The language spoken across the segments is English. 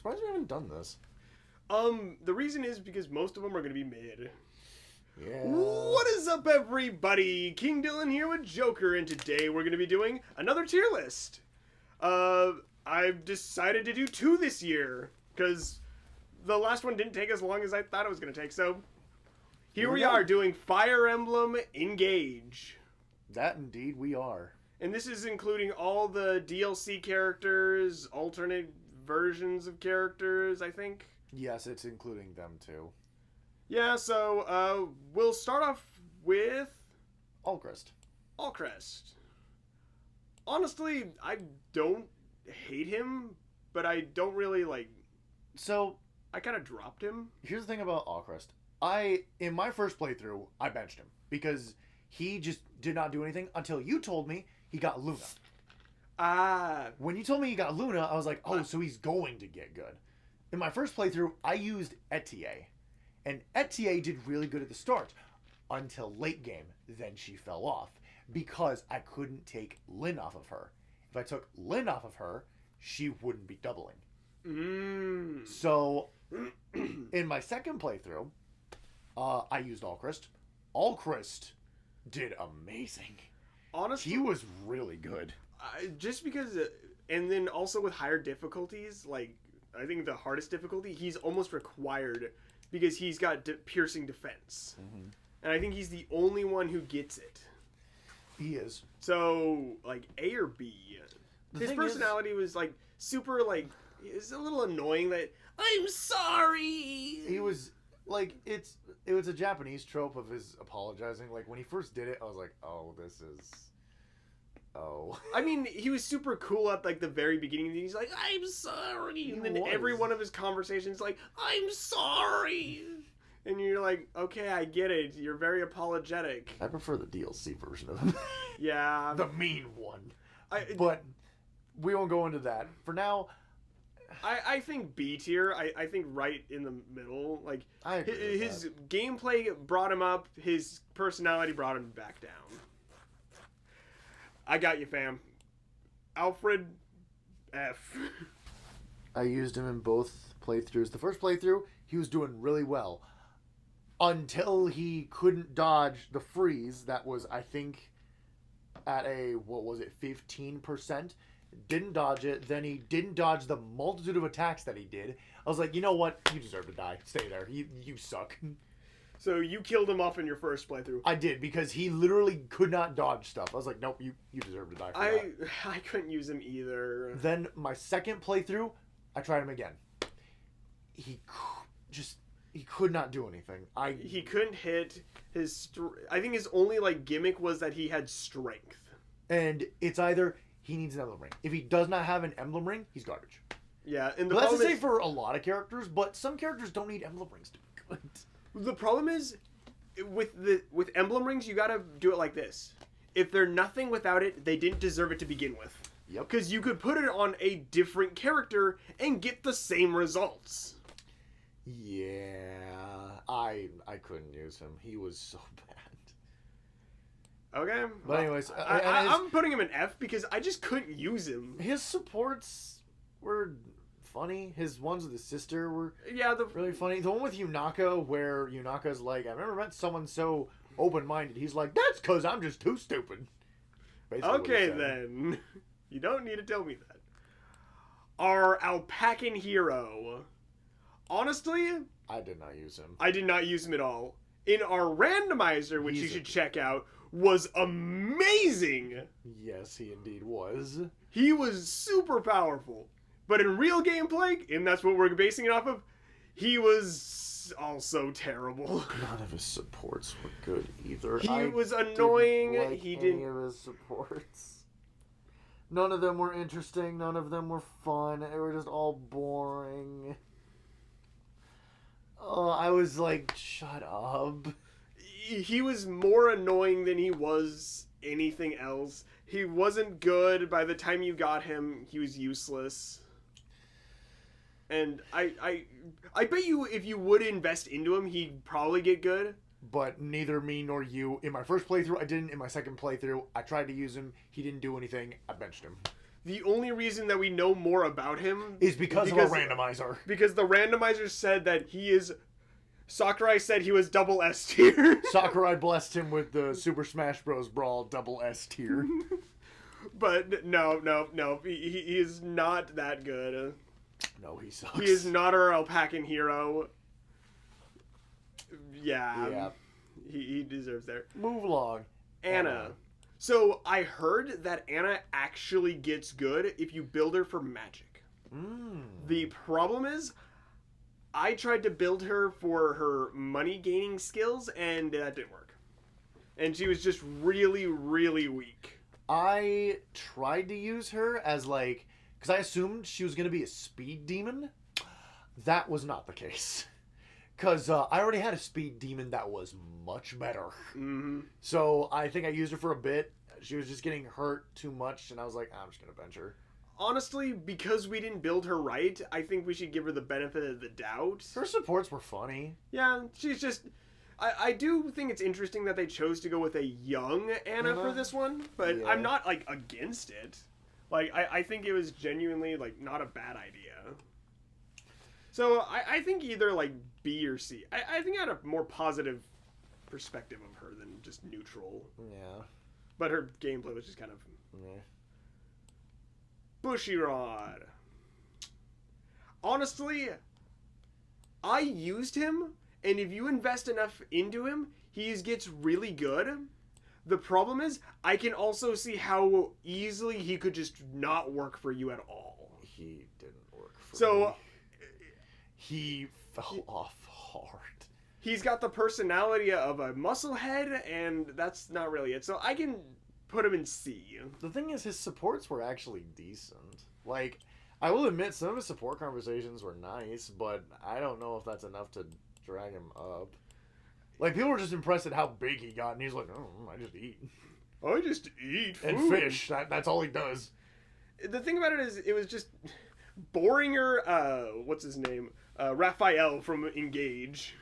surprised we haven't done this. The reason is because most of them are going to be mid. Yeah. What is up, everybody? King Dylin here with Joker, and today we're going to be doing another tier list. I've decided to do 2 this year, because the last one didn't take as long as I thought it was going to take, so here we are doing Fire Emblem Engage. That indeed we are. And this is including all the DLC characters, alternate versions of characters, I think. Yes, it's including them too. Yeah, so we'll start off with Allcrest. Allcrest. Honestly, I don't hate him, but I don't really like. So I kind of dropped him. Here's the thing about Allcrest. In my first playthrough, I benched him because he just did not do anything until you told me he got Luna. When you told me he got Luna, I was like, oh, so he's going to get good. In my first playthrough, I used Etier. And Etier did really good at the start until late game. Then she fell off because I couldn't take Lyn off of her. If I took Lyn off of her, she wouldn't be doubling. So in my second playthrough, I used Allcrest. Allcrest did amazing. Honestly, he was really good. Just because, and then also with higher difficulties, like I think the hardest difficulty, he's almost required because he's got piercing defense. Mm-hmm. And I think he's the only one who gets it. He is. So, like, A or B. His personality was, like, super, like, it's a little annoying that, I'm sorry! He was, like, it was a Japanese trope of his apologizing. Like, when he first did it, I was like, oh, this is... Oh. I mean, he was super cool at, like, the very beginning. And he's like, I'm sorry. And then every one of his conversations like, I'm sorry. And you're like, okay, I get it. You're very apologetic. I prefer the DLC version of him. Yeah. The mean one. But we won't go into that. For now... I think B tier. I think right in the middle. Like, I agree with his gameplay brought him up. His personality brought him back down. I got you, fam. Alfred F. I used him in both playthroughs. The first playthrough, he was doing really well. Until he couldn't dodge the freeze. That was, I think, at a, 15%? Didn't dodge it. Then he didn't dodge the multitude of attacks that he did. I was like, you know what? You deserve to die. Stay there. You suck. So you killed him off in your first playthrough. I did, because he literally could not dodge stuff. I was like, nope, you deserve to die for that. I couldn't use him either. Then my second playthrough, I tried him again. He could not do anything. He couldn't hit his... I think his only, like, gimmick was that he had strength. And it's either he needs an emblem ring. If he does not have an emblem ring, he's garbage. Yeah, and that's to say for a lot of characters, but some characters don't need emblem rings to be good. The problem is, with emblem rings, you gotta do it like this. If they're nothing without it, they didn't deserve it to begin with. Yep. Because you could put it on a different character and get the same results. Yeah, I couldn't use him. He was so bad. Okay. But anyways, I'm putting him in F because I just couldn't use him. His supports were funny. His ones with his sister were really funny. The one with Yunaka, where Yunaka's like, I've never met someone so open-minded. He's like, that's because I'm just too stupid. Basically okay, then. You don't need to tell me that. Our Alpacan hero. Honestly, I did not use him. I did not use him at all. In our randomizer, which you should check out, was amazing. Yes, he indeed was. He was super powerful. But in real gameplay, and that's what we're basing it off of, he was also terrible. None of his supports were good either. He was annoying. Didn't like he any didn't. of his supports. None of them were interesting. None of them were fun. They were just all boring. Oh, I was like, shut up. He was more annoying than he was anything else. He wasn't good. By the time you got him, he was useless. And I bet you if you would invest into him, he'd probably get good. But neither me nor you. In my first playthrough, I didn't. In my second playthrough, I tried to use him. He didn't do anything. I benched him. the only reason that we know more about him is because of a randomizer. Because the randomizer said that he is... Sakurai said he was double S tier. Sakurai blessed him with the Super Smash Bros. Brawl double S tier. But no. He is not that good. No, he sucks. He is not our alpacan hero. Yeah. He deserves there. Move along. Anna. So I heard that Anna actually gets good if you build her for magic. The problem is, I tried to build her for her money gaining skills and that didn't work. And she was just really, really weak. I tried to use her as like, because I assumed she was going to be a speed demon. That was not the case. Because I already had a speed demon that was much better. Mm-hmm. So I think I used her for a bit. She was just getting hurt too much, and I was like, I'm just going to bench her. Honestly, because we didn't build her right, I think we should give her the benefit of the doubt. Her supports were funny. Yeah, she's just... I do think it's interesting that they chose to go with a young Anna for this one, but I'm not, like, against it. Like, I think it was genuinely, like, not a bad idea. So, I think either, like, B or C. I think I had a more positive perspective of her than just neutral. Yeah. But her gameplay was just kind of... Yeah. Bushiroad. Honestly, I used him, and if you invest enough into him, he gets really good. The problem is, I can also see how easily he could just not work for you at all. He didn't work for me. He fell off hard. He's got the personality of a musclehead, and that's not really it. So I can put him in C. The thing is, his supports were actually decent. Like, I will admit, some of his support conversations were nice, but I don't know if that's enough to drag him up. Like, people were just impressed at how big he got, and he's like, oh, I just eat. I just eat food. And fish. That's all he does. The thing about it is, it was just Boringer, what's his name? Raphael from Engage.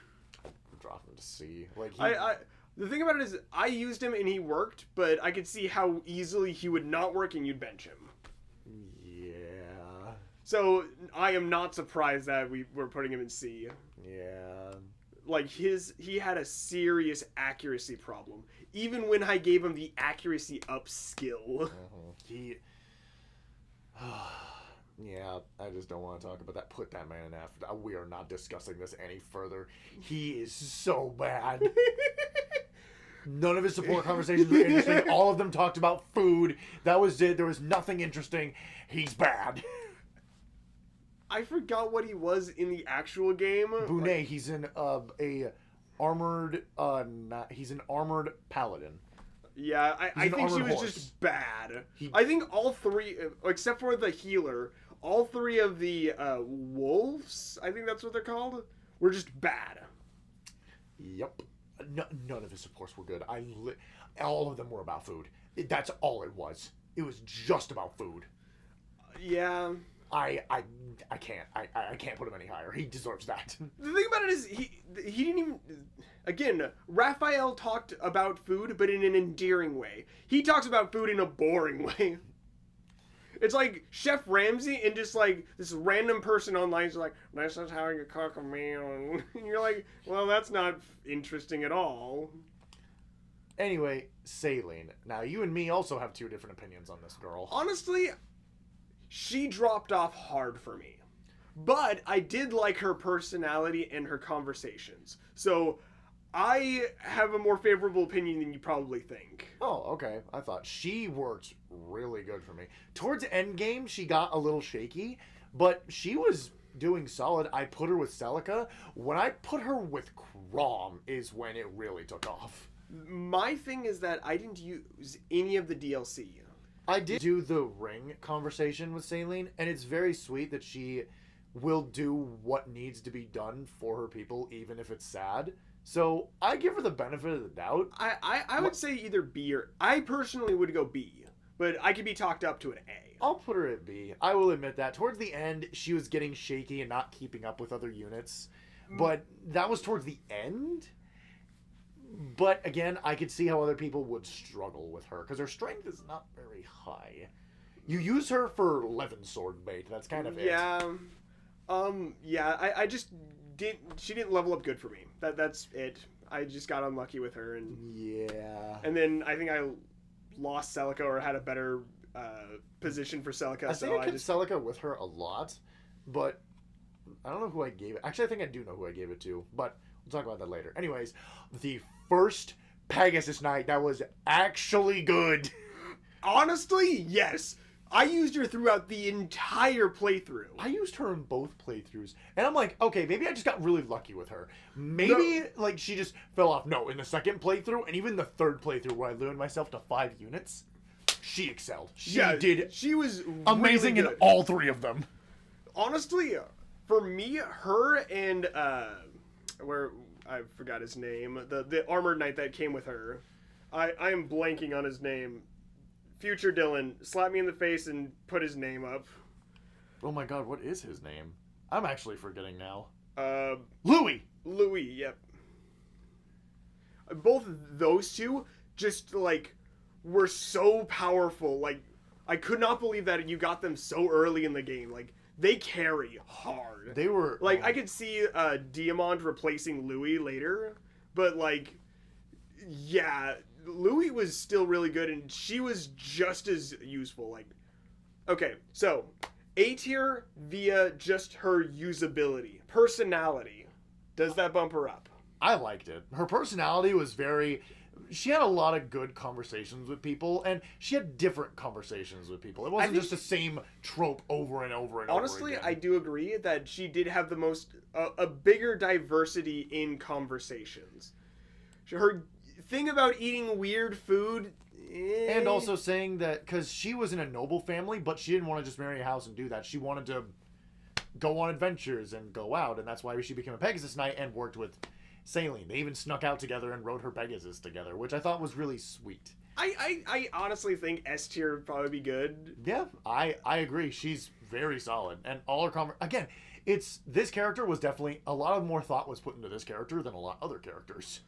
Drop him to C. Like, the thing about it is, I used him and he worked, but I could see how easily he would not work and you'd bench him. Yeah. So, I am not surprised that we were putting him in C. Yeah. Like, he had a serious accuracy problem. Even when I gave him the accuracy up skill. He... Yeah, I just don't want to talk about that. Put that man in F. We are not discussing this any further. He is so bad. None of his support conversations were interesting. All of them talked about food. That was it. There was nothing interesting. He's bad. I forgot what he was in the actual game. Bonet, he's in a armored, he's an armored paladin. Yeah, I think she was just bad. I think all three, except for the healer, all three of the wolves, I think that's what they're called, were just bad. Yep. None of his supports were good. All of them were about food. That's all it was. It was just about food. Yeah. I can't. I can't put him any higher. He deserves that. The thing about it is, he didn't even... Again, Raphael talked about food, but in an endearing way. He talks about food in a boring way. It's like Chef Ramsay and just like this random person online is like, this is how you cook a meal. And you're like, well, that's not interesting at all. Anyway, Saline. Now, you and me also have two different opinions on this girl. Honestly, she dropped off hard for me. But I did like her personality and her conversations. So I have a more favorable opinion than you probably think. Oh, okay. I thought she worked really good for me. Towards endgame, she got a little shaky, but she was doing solid. I put her with Celica. When I put her with Chrom is when it really took off. My thing is that I didn't use any of the DLC. I did do the ring conversation with Saline, and it's very sweet that she will do what needs to be done for her people, even if it's sad. So I give her the benefit of the doubt. I would say either B or... I personally would go B, but I could be talked up to an A. I'll put her at B. I will admit that. Towards the end, she was getting shaky and not keeping up with other units. But that was towards the end. But again, I could see how other people would struggle with her, because her strength is not very high. You use her for Levin sword bait. That's kind of it. Yeah. I just didn't. She didn't level up good for me. That's it. I just got unlucky with her, and yeah. And then I think I lost Celica or had a better position for Celica. I think I kept Celica with her a lot, but I don't know who I gave it. Actually, I think I do know who I gave it to, but we'll talk about that later. Anyways, the first Pegasus Knight that was actually good. Honestly, yes. I used her throughout the entire playthrough. I used her in both playthroughs. And I'm like, okay, maybe I just got really lucky with her. Maybe, like, she just fell off. No, in the second playthrough, and even the third playthrough where I lured myself to 5 units, she excelled. She was amazing really in all 3 of them. Honestly, for me, her and, where, I forgot his name, the armored knight that came with her. I am blanking on his name. Future Dylin, slap me in the face and put his name up. Oh my god, what is his name? I'm actually forgetting now. Louis, yep. Both those two just, like, were so powerful. Like, I could not believe that you got them so early in the game. Like, they carry hard. They were... Like, I could see Diamond replacing Louis later, but, like, yeah... Louis was still really good, and she was just as useful. Like, okay, so A tier via just her usability, personality. Does that bump her up? I liked it. Her personality was very. She had a lot of good conversations with people, and she had different conversations with people. It wasn't just the same trope over and over and honestly, over again. I do agree that she did have the most a bigger diversity in conversations. Her thing about eating weird food and also saying that because she was in a noble family, but she didn't want to just marry a house and do that. She wanted to go on adventures and go out, and that's why she became a Pegasus Knight and worked with Saline. They even snuck out together and rode her Pegasus together, which I thought was really sweet. I honestly think S tier would probably be good. Yeah, I agree. She's very solid, and all her again, this character was definitely a lot of more thought was put into this character than a lot of other characters.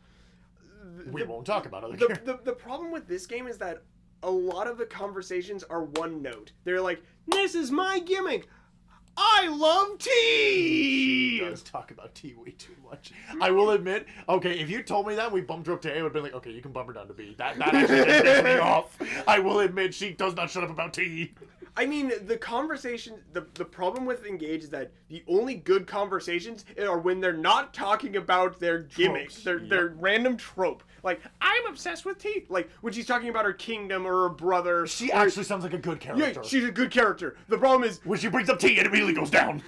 We won't talk about other characters. The problem with this game is that a lot of the conversations are one note. They're like, this is my gimmick. I love tea! She does talk about tea way too much. I will admit, okay, if you told me that we bumped her up to A, I would have been like, okay, you can bump her down to B. That actually pisses me off. I will admit, she does not shut up about tea. I mean, the conversation, the problem with Engage is that the only good conversations are when they're not talking about their gimmicks, their random trope. Like, I'm obsessed with tea. Like, when she's talking about her kingdom or her brother. She actually sounds like a good character. Yeah, she's a good character. The problem is... when she brings up tea, it immediately goes down.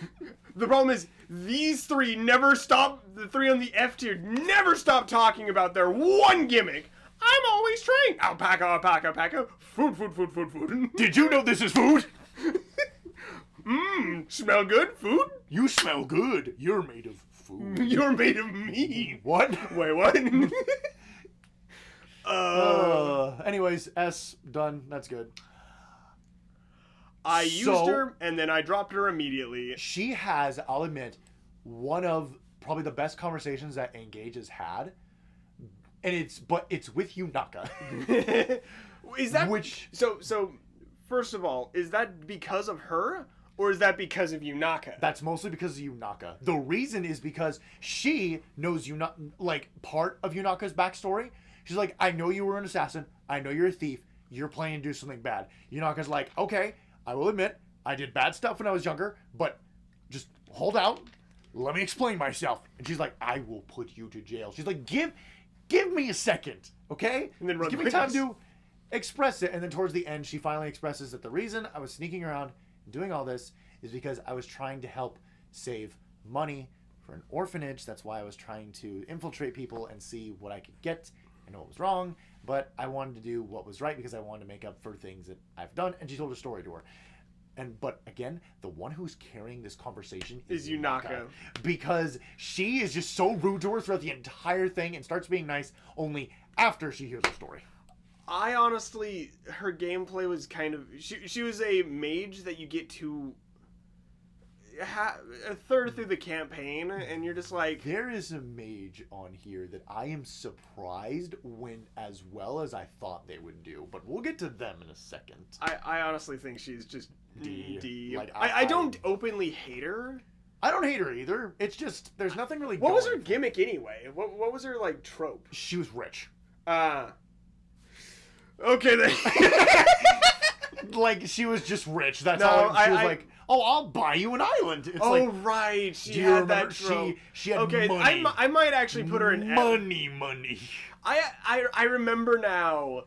The problem is, these three never stop, the three on the F tier, never stop talking about their one gimmick. I'm always trained. Alpaca, alpaca, alpaca. Food, food, food, food, food. Did you know this is food? Smell good? Food? You smell good. You're made of food. You're made of meat. What? Wait, what? Anyways, S, done. That's good. I used her, and then I dropped her immediately. She has, I'll admit, one of probably the best conversations that Engage has had. And it's with Yunaka. Is that so first of all, is that because of her or is that because of Yunaka? That's mostly because of Yunaka. The reason is because she knows like part of Yunaka's backstory. She's like, I know you were an assassin. I know you're a thief. You're planning to do something bad. Yunaka's like, okay, I will admit I did bad stuff when I was younger, but just hold out. Let me explain myself. And she's like, I will put you to jail. She's like, give me a second, okay? And then give me time to express it. And then towards the end, she finally expresses that the reason I was sneaking around and doing all this is because I was trying to help save money for an orphanage. That's why I was trying to infiltrate people and see what I could get. I know what was wrong, but I wanted to do what was right because I wanted to make up for things that I've done. And she told her story to her. But again, the one who's carrying this conversation is Yunaka. Because she is just so rude to her throughout the entire thing and starts being nice only after she hears her story. I honestly, her gameplay was kind of... She was a mage that you get to... a third through the campaign, and you're just like... There is a mage on here that I am surprised went as well as I thought they would do, but we'll get to them in a second. I honestly think she's just D. Like, I don't openly hate her. I don't hate her either. It's just, there's nothing really What was her going. gimmick anyway? What was her, like, trope? She was rich. Okay, then. Like, she was just rich. That's No, all. She was like, oh, I'll buy you an island. It's like, right. She do you had remember? that trope. She had okay, money. I might actually put her in money. I remember now.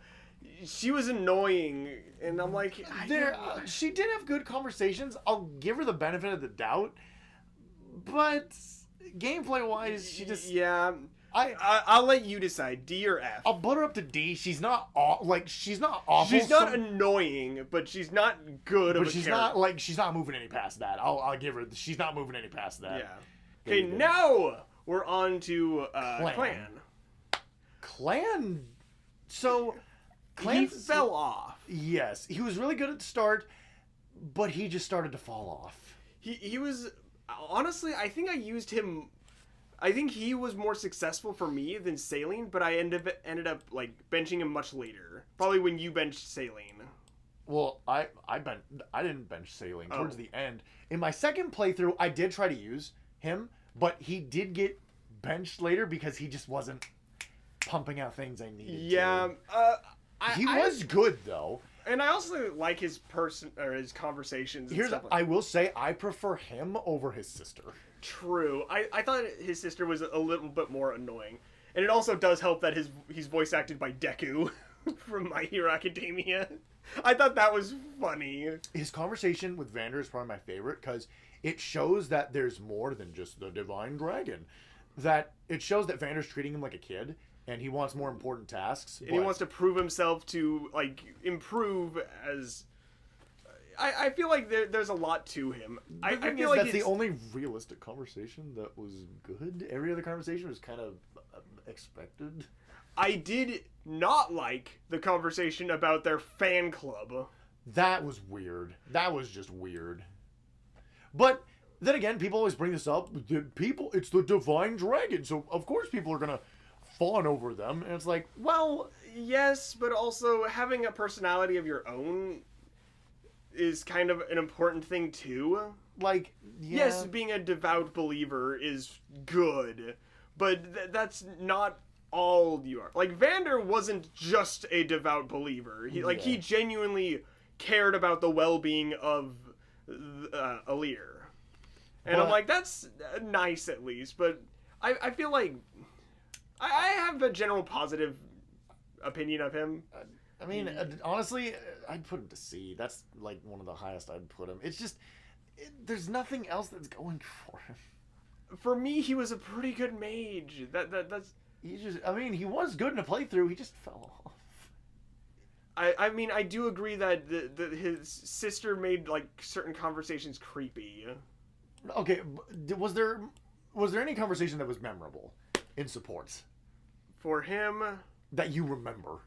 She was annoying, and I'm like... She did have good conversations. I'll give her the benefit of the doubt. But gameplay-wise, she just... Yeah... I'll let you decide, D or F. I'll put her up to D. She's not she's not awful. She's not annoying, but she's not good. But she's not she's not moving any past that. I'll give her. She's not moving any past that. Yeah. Okay, now we're on to Clan. So Clan he fell off. Yes, he was really good at the start, but he just started to fall off. He was honestly. I think I used him. I think he was more successful for me than Saline, but I ended up like benching him much later. Probably when you benched Saline. Well, I didn't bench Saline towards the end. In my second playthrough, I did try to use him, but he did get benched later because he just wasn't pumping out things I needed. Yeah, he was good though. And I also like his his conversations. And stuff like I will say I prefer him over his sister. True. I thought his sister was a little bit more annoying. And it also does help that he's voice acted by Deku from My Hero Academia. I thought that was funny. His conversation with Vander is probably my favorite because it shows that there's more than just the Divine Dragon. That it shows that Vander's treating him like a kid and he wants more important tasks. And he wants to prove himself to like improve as... I feel like there's a lot to him. I feel like that's the only realistic conversation that was good. Every other conversation was kind of expected. I did not like the conversation about their fan club. That was weird. That was just weird. But then again, people always bring this up. It's the Divine Dragon, so of course people are gonna fawn over them. And it's like, well, yes, but also having a personality of your own is kind of an important thing too. Like, yeah. Yes, being a devout believer is good, but that's not all you are. Like, Vander wasn't just a devout believer. He genuinely cared about the well-being of Alir. And I'm like, that's nice at least, but I feel like I have a general positive opinion of him. I mean, honestly, I'd put him to C. That's like one of the highest I'd put him. It's just, there's nothing else that's going for him. For me, he was a pretty good mage. That's. I mean, he was good in a playthrough. He just fell off. I mean, I do agree that his sister made like certain conversations creepy. Okay, was there any conversation that was memorable in supports for him that you remember?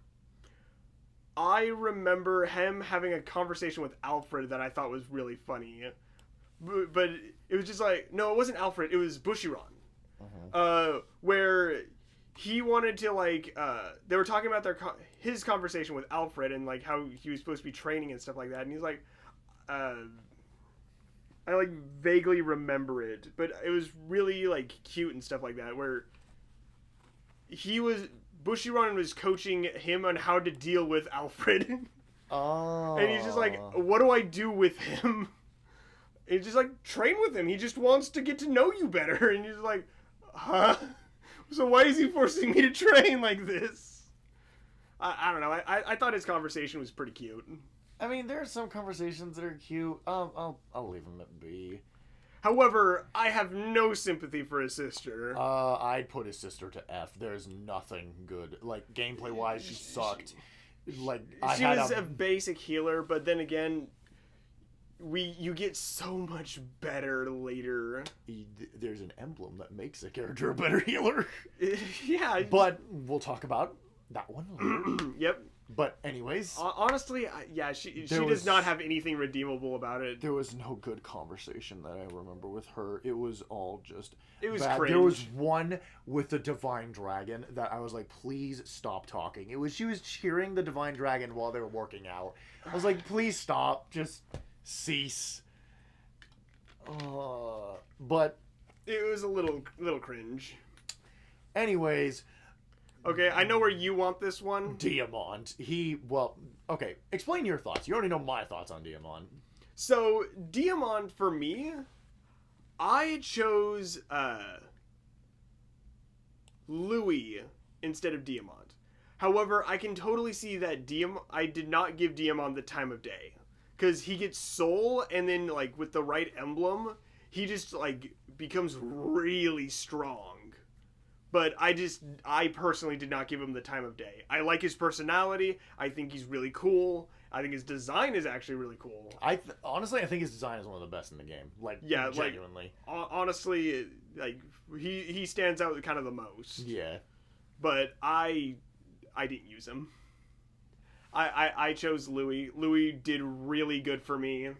I remember him having a conversation with Alfred that I thought was really funny. But it was just like... No, it wasn't Alfred. It was Bushiron. Where he wanted to, like... they were talking about his conversation with Alfred and, like, how he was supposed to be training and stuff like that. And he's like... I, like, vaguely remember it. But it was really, like, cute and stuff like that. Where Bushiron was coaching him on how to deal with Alfred. Oh. And he's just like, what do I do with him? And he's just like, train with him. He just wants to get to know you better. And he's like, huh? So why is he forcing me to train like this? I don't know. I thought his conversation was pretty cute. I mean, there are some conversations that are cute. I'll leave him at B. However, I have no sympathy for his sister. I'd put his sister to F. There's nothing good. Like, gameplay-wise, she sucked. Like, she was a basic healer, but then again, you get so much better later. There's an emblem that makes a character a better healer. Yeah. But we'll talk about that one later. Yep. But anyways, honestly, she does not have anything redeemable about it. There was no good conversation that I remember with her. It was all just bad. There was one with the Divine Dragon that I was like, please stop talking. She was cheering the Divine Dragon while they were working out. I was like, please stop, just cease. But it was a little cringe. Anyways. Okay, I know where you want this one. Diamond. Okay, explain your thoughts. You already know my thoughts on Diamond. So, Diamond, for me, I chose Louis instead of Diamond. However, I can totally see that I did not give Diamond the time of day. Because he gets soul, and then, like, with the right emblem, he just, like, becomes really strong. But I personally did not give him the time of day. I like his personality. I think he's really cool. I think his design is actually really cool. Honestly, I think his design is one of the best in the game. Like, yeah, genuinely. Like, honestly, like, he stands out kind of the most. Yeah. But I didn't use him. I chose Louis. Louis did really good for me.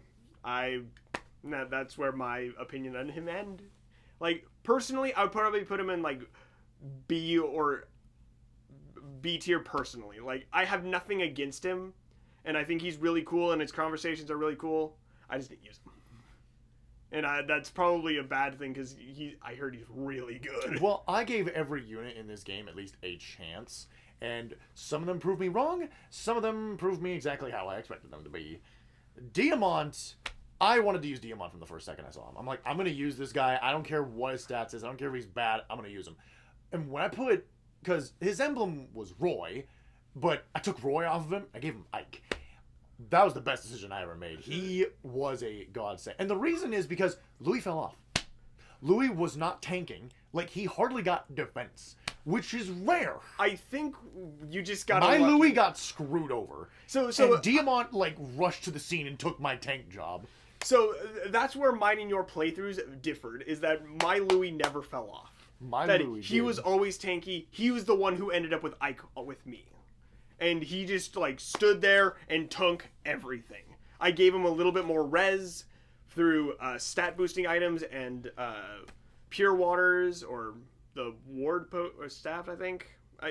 That's where my opinion on him end. Like, personally, I would probably put him in, like, B or B tier personally. Like, I have nothing against him, and I think he's really cool, and his conversations are really cool. I just didn't use him. And that's probably a bad thing, because I heard he's really good. Well, I gave every unit in this game at least a chance, and some of them proved me wrong, some of them proved me exactly how I expected them to be. Diamond, I wanted to use Diamond from the first second I saw him. I'm like, I'm going to use this guy. I don't care what his stats is. I don't care if he's bad. I'm going to use him. And when I because his emblem was Roy, but I took Roy off of him, I gave him Ike. That was the best decision I ever made. He was a godsend. And the reason is because Louis fell off. Louis was not tanking. Like, he hardly got defense, which is rare. I think you just got my Louis got screwed over. So and Diamond, like, rushed to the scene and took my tank job. So that's where mine and your playthroughs differed, is that my Louis never fell off. He was always tanky. He was the one who ended up with Ike with me. And he just, like, stood there and tunk everything. I gave him a little bit more res through stat boosting items and pure waters, or the ward or staff, I think.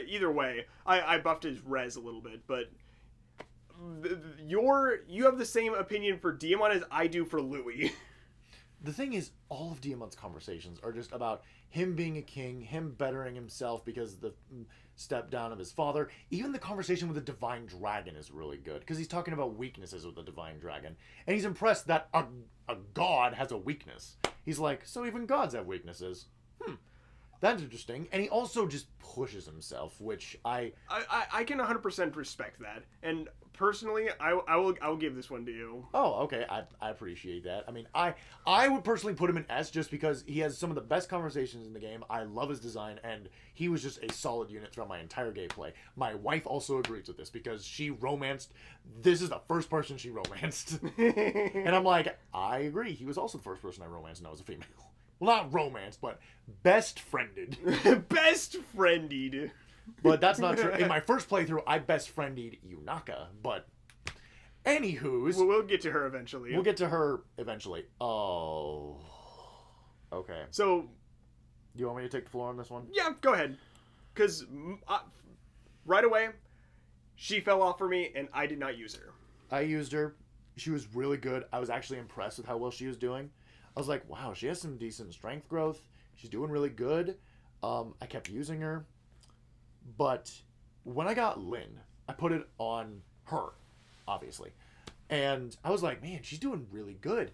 Either way, I buffed his res a little bit, but you have the same opinion for Diamond as I do for Louis. The thing is, all of Diamond's conversations are just about him being a king, him bettering himself because of the step down of his father. Even the conversation with the Divine Dragon is really good, because he's talking about weaknesses with the Divine Dragon. And he's impressed that a god has a weakness. He's like, so even gods have weaknesses. That's interesting. And he also just pushes himself, which I can 100% respect that. And personally, I will give this one to you. Oh, okay. I appreciate that. I mean, I would personally put him in S just because he has some of the best conversations in the game. I love his design, and he was just a solid unit throughout my entire gameplay. My wife also agrees with this because she romanced. This is the first person she romanced. And I'm like, I agree. He was also the first person I romanced, and I was a female. Well, not romance, but best friended. Best friended. But that's not true. In my first playthrough, I best friended Yunaka. But, anywho's... We'll get to her eventually. We'll get to her eventually. Oh. Okay. So... You want me to take the floor on this one? Yeah, go ahead. Because right away, she fell off for me, and I did not use her. I used her. She was really good. I was actually impressed with how well she was doing. I was like, wow, she has some decent strength growth. She's doing really good. I kept using her. But when I got Lynn, I put it on her, obviously. And I was like, man, she's doing really good.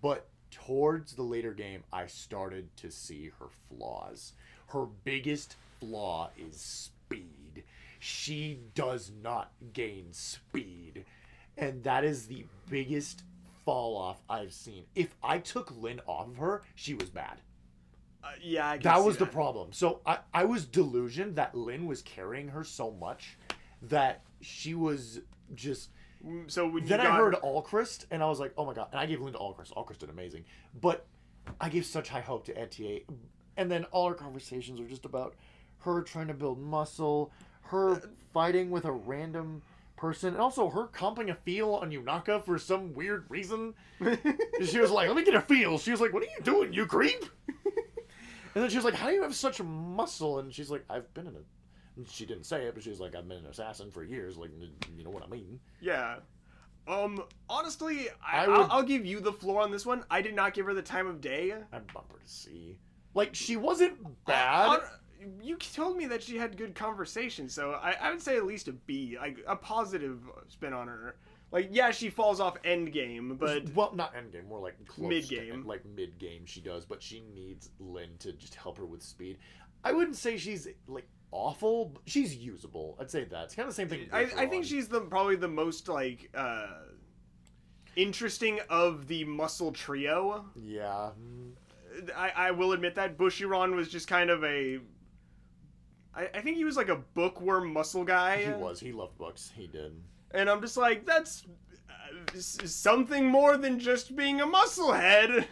But towards the later game, I started to see her flaws. Her biggest flaw is speed. She does not gain speed. And that is the biggest fall off I've seen. If I took Lynn off of her, she was bad. Yeah, I that was the problem. So I was delusioned that Lynn was carrying her so much that she was just... So then I heard Alchrist, and I was like, oh my god. And I gave Lynn to Alchrist. Alchrist did amazing. But I gave such high hope to Etier. And then all our conversations were just about her trying to build muscle, her fighting with a random person. And also her comping a feel on Yunaka for some weird reason. She was like, let me get a feel. She was like, what are you doing, you creep? And then she was like, how do you have such muscle? And she's like, I've been in a... She didn't say it, but she was like, I've been an assassin for years. Like, you know what I mean? Yeah. Honestly, I'll give you the floor on this one. I did not give her the time of day. I'd bump her to C. Like, she wasn't bad. You told me that she had good conversation, so I would say at least a B. Like, a positive spin on her. Like, yeah, she falls off endgame, but... Well, not endgame, more like close mid-game. Like, mid-game she does, but she needs Lynn to just help her with speed. I wouldn't say she's, like, awful, but she's usable. I'd say that. It's kind of the same thing. I think she's probably the most, like, interesting of the muscle trio. Yeah. I will admit that. Bushiron was just kind of a... I think he was like a bookworm muscle guy. He was. He loved books. He did. And I'm just like, that's something more than just being a musclehead.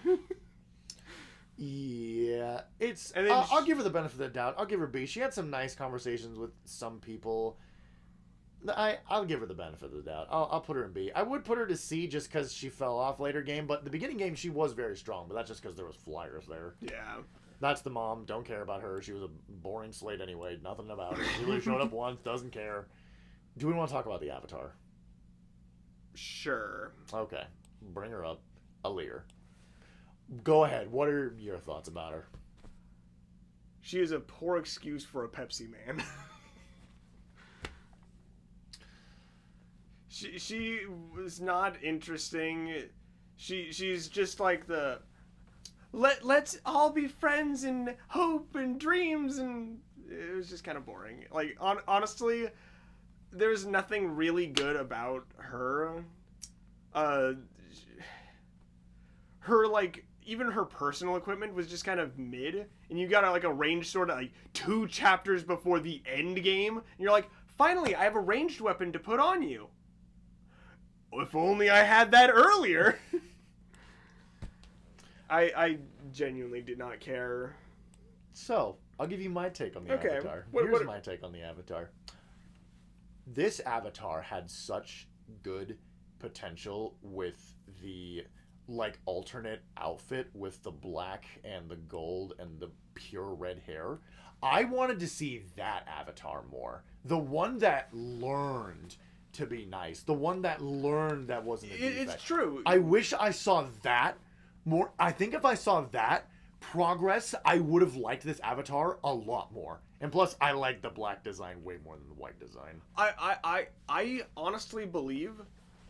Yeah. It's... And then I'll give her the benefit of the doubt. I'll give her B. She had some nice conversations with some people. I'll give her the benefit of the doubt. I'll put her in B. I would put her to C just because she fell off later game, but the beginning game she was very strong, but that's just because there was flyers there. Yeah. That's the mom. Don't care about her. She was a boring slate anyway. Nothing about her. She really showed up once. Doesn't care. Do we want to talk about the Avatar? Sure. Okay. Bring her up. Aaliyah. Go ahead. What are your thoughts about her? She is a poor excuse for a Pepsi man. She was not interesting. She's just like the... Let's all be friends and hope and dreams, and it was just kind of boring. Like, honestly, there's nothing really good about her. Her, like, even her personal equipment was just kind of mid, and you got like a ranged sword like 2 chapters before the end game, and you're like, finally, I have a ranged weapon to put on you. If only I had that earlier. I genuinely did not care. So, I'll give you my take on the Avatar. Here's my take on the Avatar. This Avatar had such good potential with the, like, alternate outfit with the black and the gold and the pure red hair. I wanted to see that Avatar more. The one that learned to be nice. The one that learned that wasn't a defect. It's true. I wish I saw that more. I think if I saw that progress, I would have liked this Avatar a lot more. And plus, I like the black design way more than the white design. I honestly believe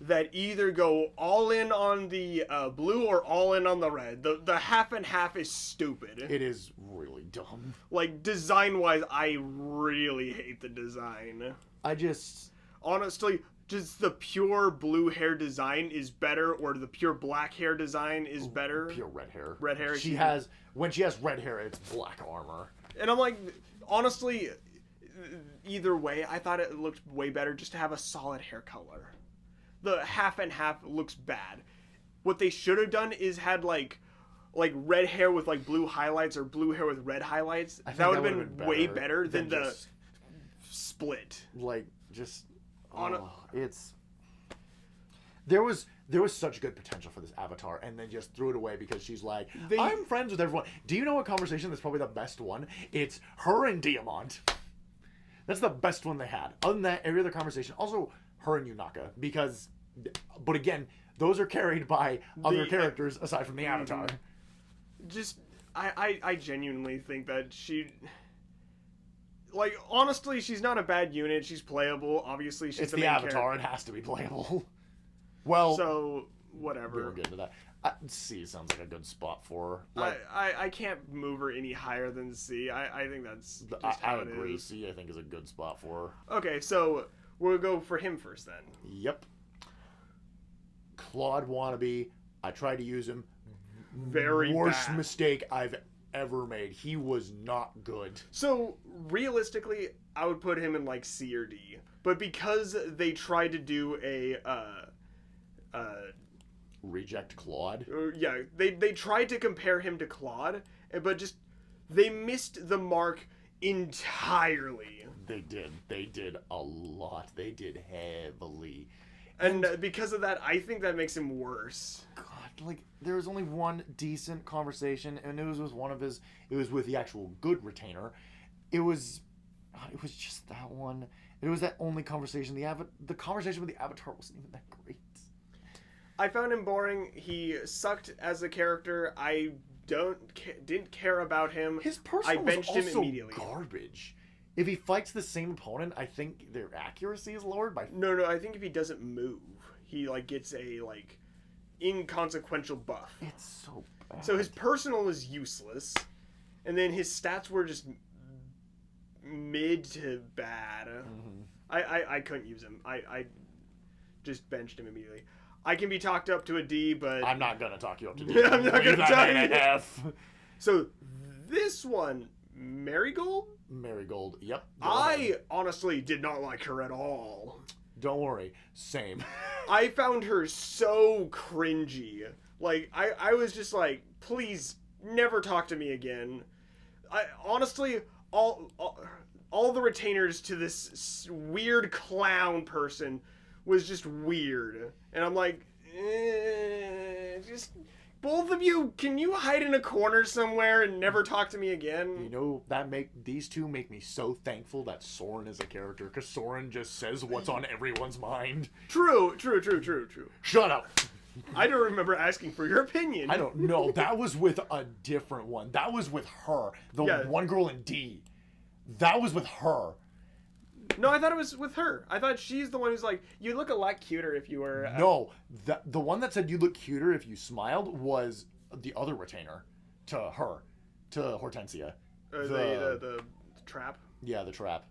that either go all in on the blue or all in on the red. The half and half is stupid. It is really dumb. Like, design-wise, I really hate the design. Honestly, just the pure blue hair design is better, or the pure black hair design is better. Pure red hair. Red hair. When she has red hair, it's black armor. And I'm like, honestly, either way, I thought it looked way better just to have a solid hair color. The half and half looks bad. What they should have done is had like red hair with like blue highlights or blue hair with red highlights. That would have been way better than the split. Like, just... There was such good potential for this Avatar, and then just threw it away because she's like, I'm friends with everyone. Do you know a conversation that's probably the best one? It's her and Diamond. That's the best one they had. Other than that, every other conversation. Also, her and Yunaka, because, but again, those are carried by other characters aside from the Avatar. Just, I genuinely think that she... Like, honestly, she's not a bad unit. She's playable. Obviously, she's the main Avatar. character. It has to be playable. Well, so whatever. We'll get into that. C sounds like a good spot for her. Like, I can't move her any higher than C. I think that's just how it agree. is. C, I think, is a good spot for her. Okay, so we'll go for him first then. Yep. Claude wannabe. I tried to use him. Worst mistake I've ever made. He was not good. So realistically, I would put him in like C or D. But because they tried to do a reject Claude. Yeah, they tried to compare him to Claude, but just they missed the mark entirely. They did. They did a lot. They did heavily. And because of that, I think that makes him worse. God, like, there was only one decent conversation, and it was with one of his... It was with the actual good retainer. It was just that one. It was that only conversation. The conversation with the Avatar wasn't even that great. I found him boring. He sucked as a character. I didn't care about him. His personal I benched was him also immediately. Garbage. If he fights the same opponent, I think their accuracy is lowered by... No, I think if he doesn't move, he like gets a like inconsequential buff. It's so bad. So his personal was useless, and then his stats were just mid to bad. I couldn't use him. I just benched him immediately. I can be talked up to a D, but I'm not gonna talk you up to D. I'm not gonna talk you. F. So this one, Marigold. Marigold. Yep. I honestly did not like her at all. Don't worry. Same. I found her so cringy. Like I was just like, please never talk to me again. I honestly all the retainers to this weird clown person was just weird, and I'm like, just both of you, can you hide in a corner somewhere and never talk to me again? You know, these two make me so thankful that Soren is a character, because Soren just says what's on everyone's mind. True. Shut up. I don't remember asking for your opinion. I don't know. That was with a different one. That was with her. The one girl in D. That was with her. No, I thought it was with her. I thought she's the one who's like, you look a lot cuter if you were... No, the one that said you look cuter if you smiled was the other retainer to her, to Hortensia. The trap? Yeah, the trap.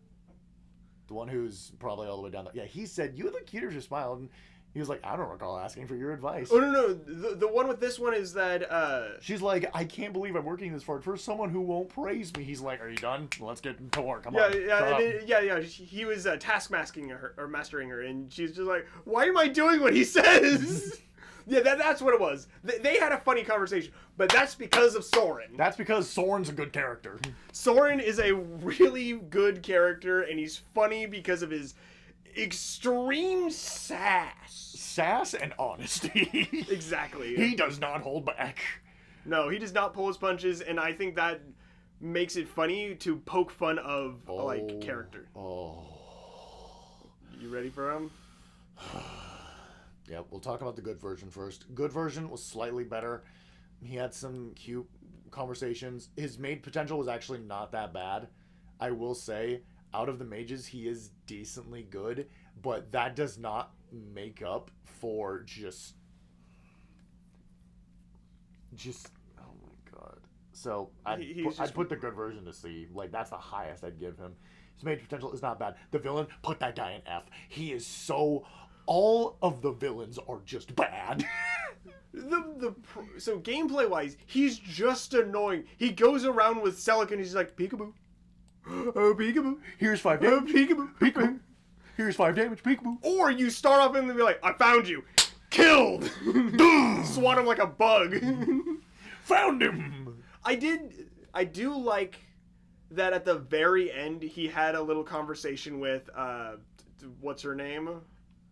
The one who's probably all the way down there. Yeah, he said, you would look cuter if you smiled. And he was like, I don't recall asking for your advice. Oh, no. The one with this one is that... She's like, I can't believe I'm working this hard for someone who won't praise me. He's like, are you done? Let's get to work. Come on. Yeah. He was task-mastering her, or mastering her, and she's just like, why am I doing what he says? Yeah, that's what it was. They had a funny conversation, but that's because of Soren. That's because Soren's a good character. Soren is a really good character, and he's funny because of his extreme sass and honesty. Exactly. He does not hold back. No, he does not pull his punches, and I think that makes it funny to poke fun of character. You ready for him? Yeah, we'll talk about the good version first. Good version was slightly better. He had some cute conversations. His main potential was actually not that bad. I will say, out of the mages, he is decently good, but that does not make up for just oh my god. So I'd put the good version to C. Like, that's the highest I'd give him. His main potential is not bad. The villain, put that guy in F. He is so... All of the villains are just bad. So gameplay wise, he's just annoying. He goes around with Celic and he's like, peekaboo. Oh, peekaboo. Here's 5 damage. Peekaboo. Peekaboo. Here's 5 damage. Peekaboo. Or you start off and be like, I found you. Killed. Swat him like a bug. Found him. I do like that at the very end he had a little conversation with what's her name?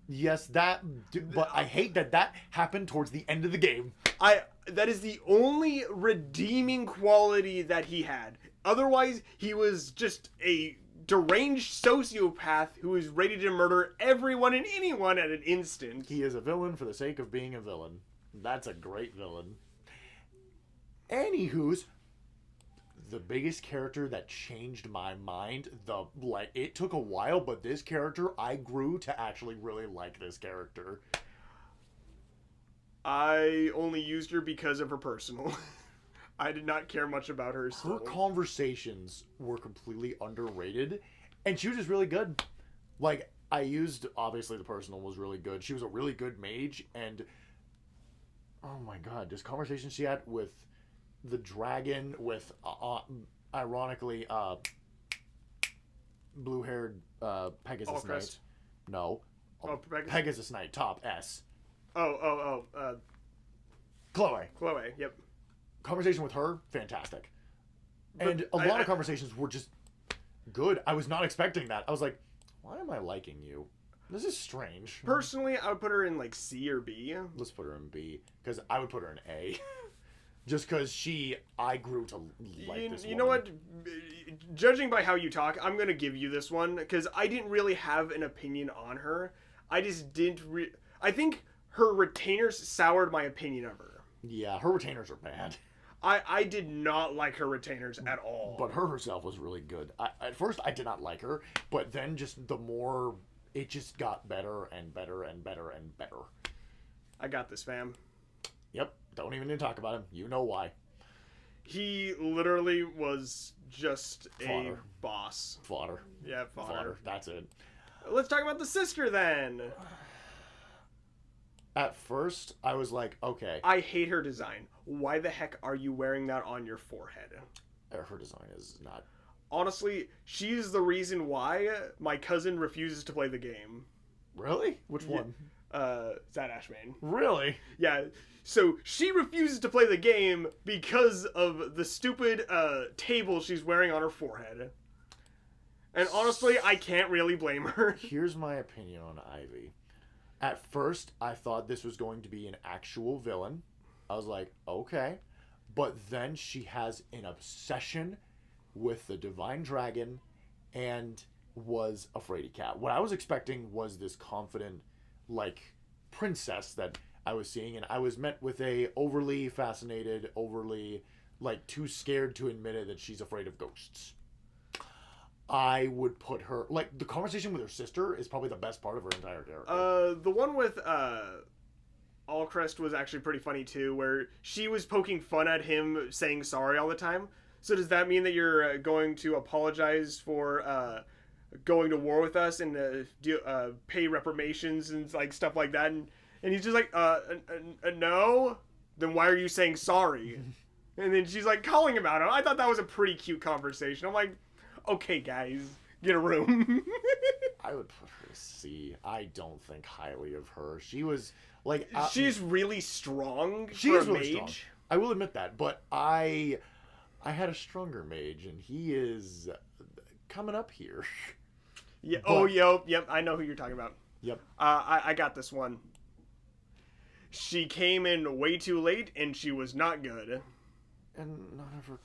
Yes, but I hate that happened towards the end of the game. That is the only redeeming quality that he had. Otherwise, he was just a deranged sociopath who is ready to murder everyone and anyone at an instant. He is a villain for the sake of being a villain. That's a great villain. Anywho's, the biggest character that changed my mind, it took a while, but this character, I grew to actually really like this character. I only used her because of her personal. I did not care much about her. Her conversations were completely underrated, and she was just really good. Like, I used, obviously the personal was really good. She was a really good mage, and oh my god, just conversations she had with the dragon, with ironically blue-haired Pegasus Knight. No. Pegasus Knight, top S. Chloe. Yep. Conversation with her, fantastic. And a lot of conversations were just Good. I was not expecting that. I was like, why am I liking you? This is strange. Personally, I would put her in like C or B. Let's put her in B, because I would put her in A. Just because I grew to like this You know what? Judging by how you talk, I'm going to give you this one, because I didn't really have an opinion on her. I just didn't I think her retainers soured my opinion of her. Yeah, her retainers are bad. I did not like her retainers at all. But her herself was really good. At first, I did not like her, but then just the more, it just got better and better and better and better. I got this, fam. Yep, don't even need to talk about him. You know why. He literally was just Fodder. a boss. Fodder. Yeah, fodder. That's it. Let's talk about the sister then. At first, I was like, okay. I hate her design. Why the heck are you wearing that on your forehead? Her design is not... Honestly, she's the reason why my cousin refuses to play the game. Really? Which one? Zad Ashbane. Really? Yeah, so she refuses to play the game because of the stupid table she's wearing on her forehead. And honestly, I can't really blame her. Here's my opinion on Ivy. At first, I thought this was going to be an actual villain. I was like, okay. But then she has an obsession with the Divine Dragon and was a fraidy cat. What I was expecting was this confident, like, princess that I was seeing, and I was met with a overly fascinated, overly, like, too scared to admit it that she's afraid of ghosts. I would put her, like, the conversation with her sister is probably the best part of her entire character. The one with Allcrest was actually pretty funny too, where she was poking fun at him saying sorry all the time. So does that mean that you're going to apologize for going to war with us and pay reparations and like stuff like that? And he's just like, no. Then why are you saying sorry? And then she's like calling him out. I thought that was a pretty cute conversation. I'm like, okay, guys, get a room. I would put her to C. I don't think highly of her. She was like, she's really strong. She for is a really mage. strong. I will admit that, but I had a stronger mage, and he is coming up here. Yeah. But, yep. I know who you're talking about. Yep. I got this one. She came in way too late, and she was not good. And none of her...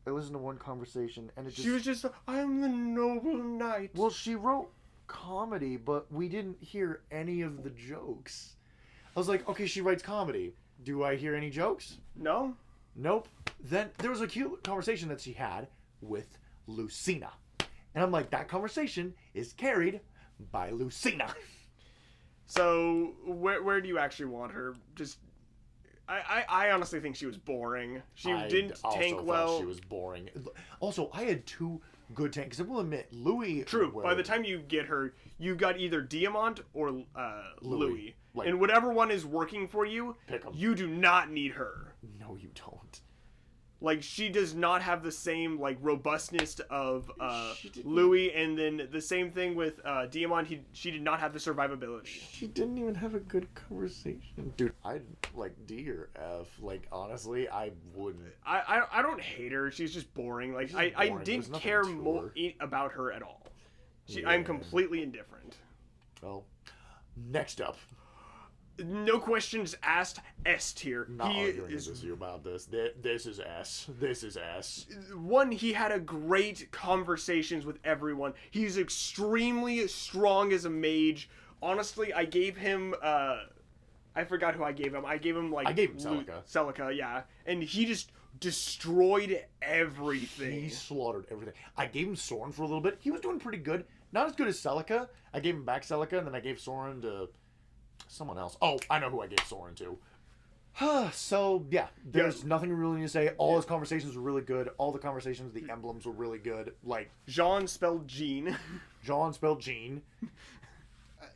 I listened to one conversation, and it just... She was just, I'm the noble knight. Well, she wrote comedy, but we didn't hear any of the jokes. I was like, okay, she writes comedy. Do I hear any jokes? No. Nope. Then there was a cute conversation that she had with Lucina. And I'm like, that conversation is carried by Lucina. So, where do you actually want her? Just... I honestly think she was boring. She didn't tank well. She was boring. Also, I had two good tanks. I will admit, Louis... True. By the time you get her, you got either Diamant or Louis. Like, and whatever one is working for you, pick 'em. You do not need her. No, you don't. Like, she does not have the same, like, robustness of Louis, and then the same thing with Diamant, she did not have the survivability. She didn't even have a good conversation. Dude, I'd, like, D or F. Like, honestly, I wouldn't. I don't hate her. She's just boring. Like, I didn't care more about her at all. I'm completely indifferent. Well, next up. No questions asked, S tier. Not arguing with you about this. This is S. This is S. One, he had a great conversations with everyone. He's extremely strong as a mage. Honestly, I gave him, I forgot who I gave him. I gave him, like... I gave him Celica. Celica, yeah. And he just destroyed everything. He slaughtered everything. I gave him Soren for a little bit. He was doing pretty good. Not as good as Celica. I gave him back Celica, and then I gave Soren to... someone else. Oh, I know who I gave Soren to. So, yeah. There's nothing really to say. All his conversations were really good. All the conversations with the emblems were really good. Like... Jean spelled Jean. Jean spelled Jean.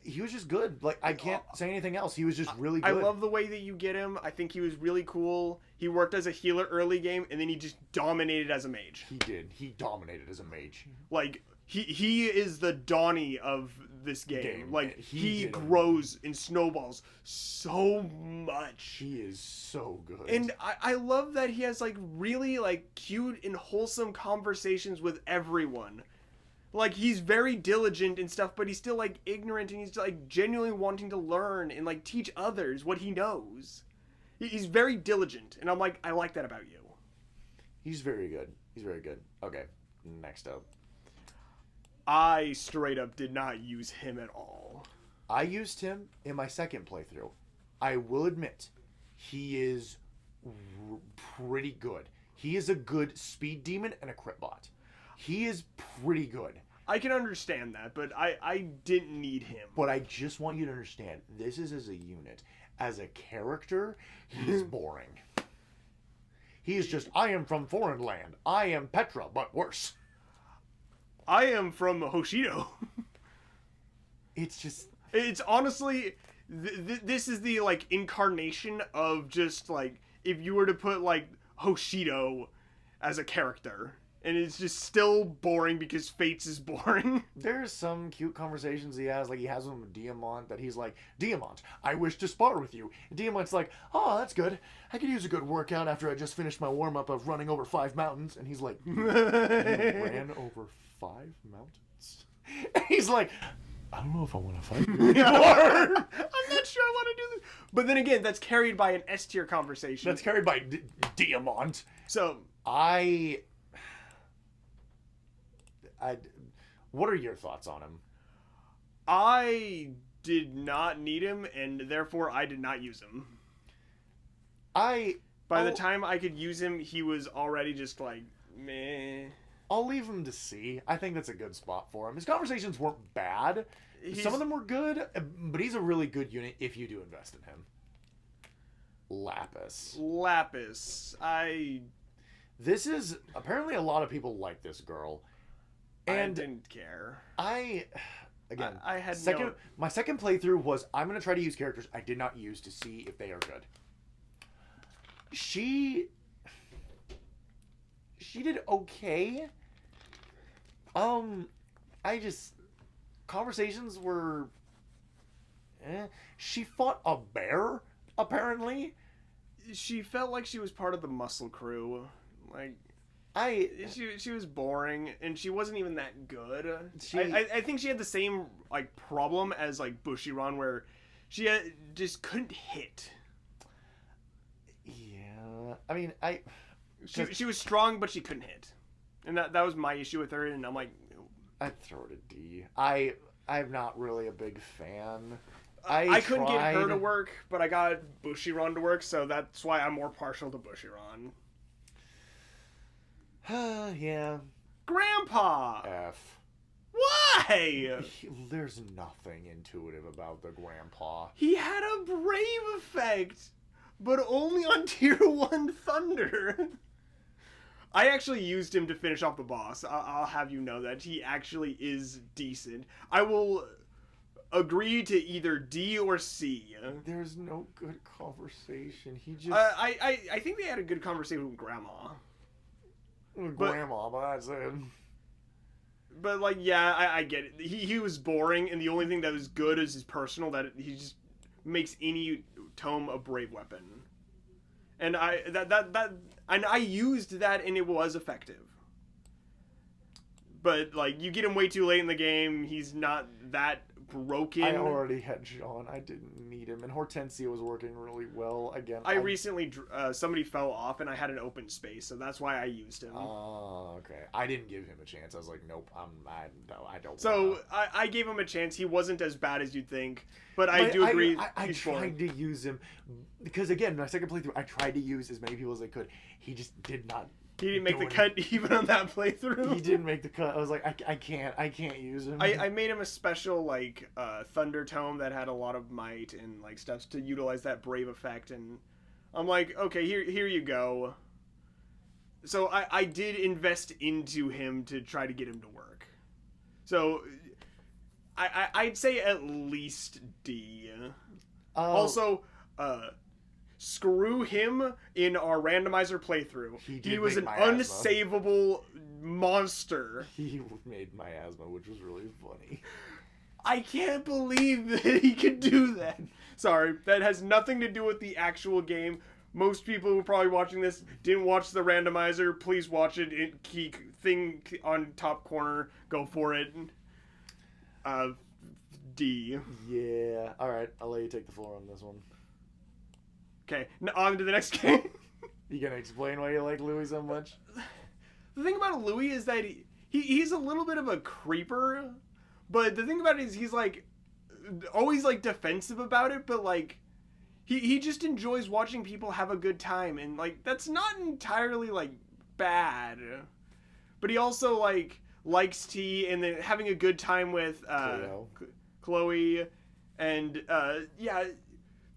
He was just good. Like, I can't say anything else. He was just really good. I love the way that you get him. I think he was really cool. He worked as a healer early game, and then he just dominated as a mage. He did. He dominated as a mage. Like... he is the Donnie of this game. Like he grows and snowballs so much. He is so good. And I love that he has like really like cute and wholesome conversations with everyone. Like he's very diligent and stuff, but he's still like ignorant and he's like genuinely wanting to learn and like teach others what he knows. He's very diligent, and I'm like, I like that about you. He's very good. He's very good. Okay, next up. I straight up did not use him at all. I used him in my second playthrough. I will admit, he is pretty good. He is a good speed demon and a crit bot. He is pretty good. I can understand that, but I didn't need him. But I just want you to understand, this is as a unit. As a character, he's boring. He is just, I am from foreign land. I am Petra, but worse. I am from Hoshido. It's honestly, this is the like incarnation of just like, if you were to put like Hoshido as a character. And it's just still boring because Fates is boring. There's some cute conversations he has. Like, he has one with Diamant that he's like, Diamant, I wish to spar with you. And Diamant's like, oh, that's good. I could use a good workout after I just finished my warm-up of running over 5 mountains. And he's like, you ran over 5 mountains? And he's like, I don't know if I want to fight you anymore. I'm not sure I want to do this. But then again, that's carried by an S-tier conversation. That's carried by Diamant. So, what are your thoughts on him? I did not need him, and therefore I did not use him. By the time I could use him, he was already just like, meh. I'll leave him to C. I think that's a good spot for him. His conversations weren't bad. Some of them were good, but he's a really good unit if you do invest in him. Lapis. This is... Apparently a lot of people like this girl. And I didn't care. I had no... My second playthrough was, I'm going to try to use characters I did not use to see if they are good. She did okay. Conversations were... She fought a bear, apparently. She felt like she was part of the muscle crew. Like... She was boring, and she wasn't even that good. I think she had the same like problem as like Bushiron, where she just couldn't hit. Yeah, I mean, she was strong, but she couldn't hit, and that was my issue with her. And I'm like, I'd throw it a D. I'm not really a big fan. I couldn't get her to work, but I got Bushiron to work, so that's why I'm more partial to Bushiron. Yeah. Grandpa! F. Why? There's nothing intuitive about the grandpa. He had a brave effect, but only on tier 1 Thunder. I actually used him to finish off the boss. I'll have you know that. He actually is decent. I will agree to either D or C. There's no good conversation. He just... I think they had a good conversation with Grandma. Grandma, but that's it. But like, yeah, I get it. He was boring, and the only thing that was good is his personal. That he just makes any tome a brave weapon, and I used that, and it was effective. But like, you get him way too late in the game. He's not that broken. I already had Jean. I didn't need him, and Hortensia was working really well again. I recently somebody fell off, and I had an open space, so that's why I used him. Oh, okay. I didn't give him a chance. I was like, nope, I don't. So I gave him a chance. He wasn't as bad as you'd think, but I do agree. I tried to use him because again, my second playthrough, I tried to use as many people as I could. He just did not. He didn't make the cut even on that playthrough. He didn't make the cut. I was like, I can't use him. I made him a special like thunder tome that had a lot of might and like stuff to utilize that brave effect, and I'm like, okay, here you go. So I did invest into him to try to get him to work. So I'd say at least D. Also, screw him in our randomizer playthrough. He was an unsavable monster. He made miasma, which was really funny. I can't believe that he could do that. Sorry, that has nothing to do with the actual game. Most people who are probably watching this didn't watch the randomizer. Please watch it. Key thing on top corner. Go for it. D. Yeah. All right. I'll let you take the floor on this one. Okay. Now on to the next game. You gonna explain why you like Louis so much? The thing about Louis is that he's a little bit of a creeper, but the thing about it is he's like always like defensive about it, but like he just enjoys watching people have a good time, and like that's not entirely like bad. But he also like likes tea and then having a good time with Chloe and yeah.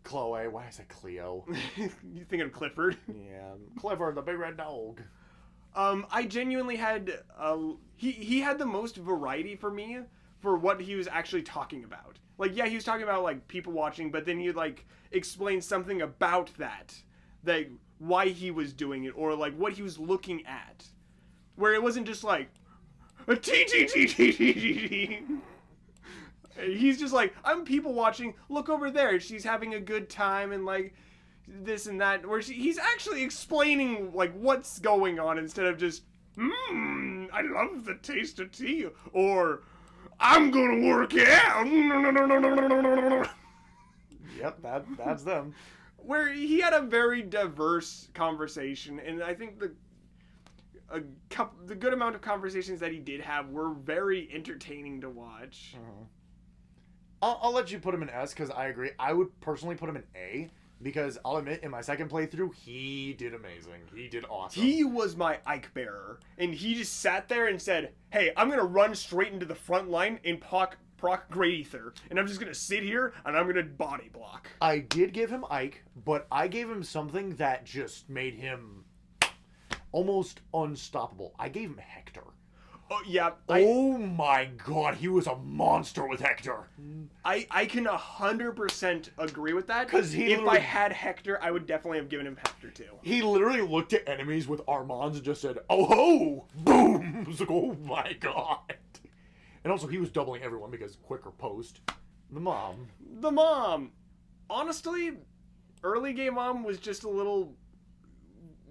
Chloe, why is it Cleo? You thinking of Clifford? Yeah, Clifford, the big red dog. I genuinely had he had the most variety for me for what he was actually talking about. Like, yeah, he was talking about like people watching, but then he'd like explain something about that why he was doing it or like what he was looking at, where it wasn't just like a t. He's just like, I'm people watching. Look over there. She's having a good time and like this and that. Where he's actually explaining like what's going on instead of just, I love the taste of tea, or I'm gonna work out. Yep, that's them. Where he had a very diverse conversation, and I think the good amount of conversations that he did have were very entertaining to watch. I'll let you put him in S because I agree. I would personally put him in A because I'll admit in my second playthrough he did amazing. He did awesome. He was my Ike bearer, and he just sat there and said, "Hey, I'm gonna run straight into the front line and proc Great Ether, and I'm just gonna sit here and I'm gonna body block." I did give him Ike, but I gave him something that just made him almost unstoppable. I gave him Hector. Oh yeah. Oh my god, he was a monster with Hector. I can 100% agree with that. Because if I had Hector, I would definitely have given him Hector too. He literally looked at enemies with Armands and just said, "Oh ho!" Boom! It was like, oh my god. And also he was doubling everyone because quicker post. The mom. Honestly, early game mom was just a little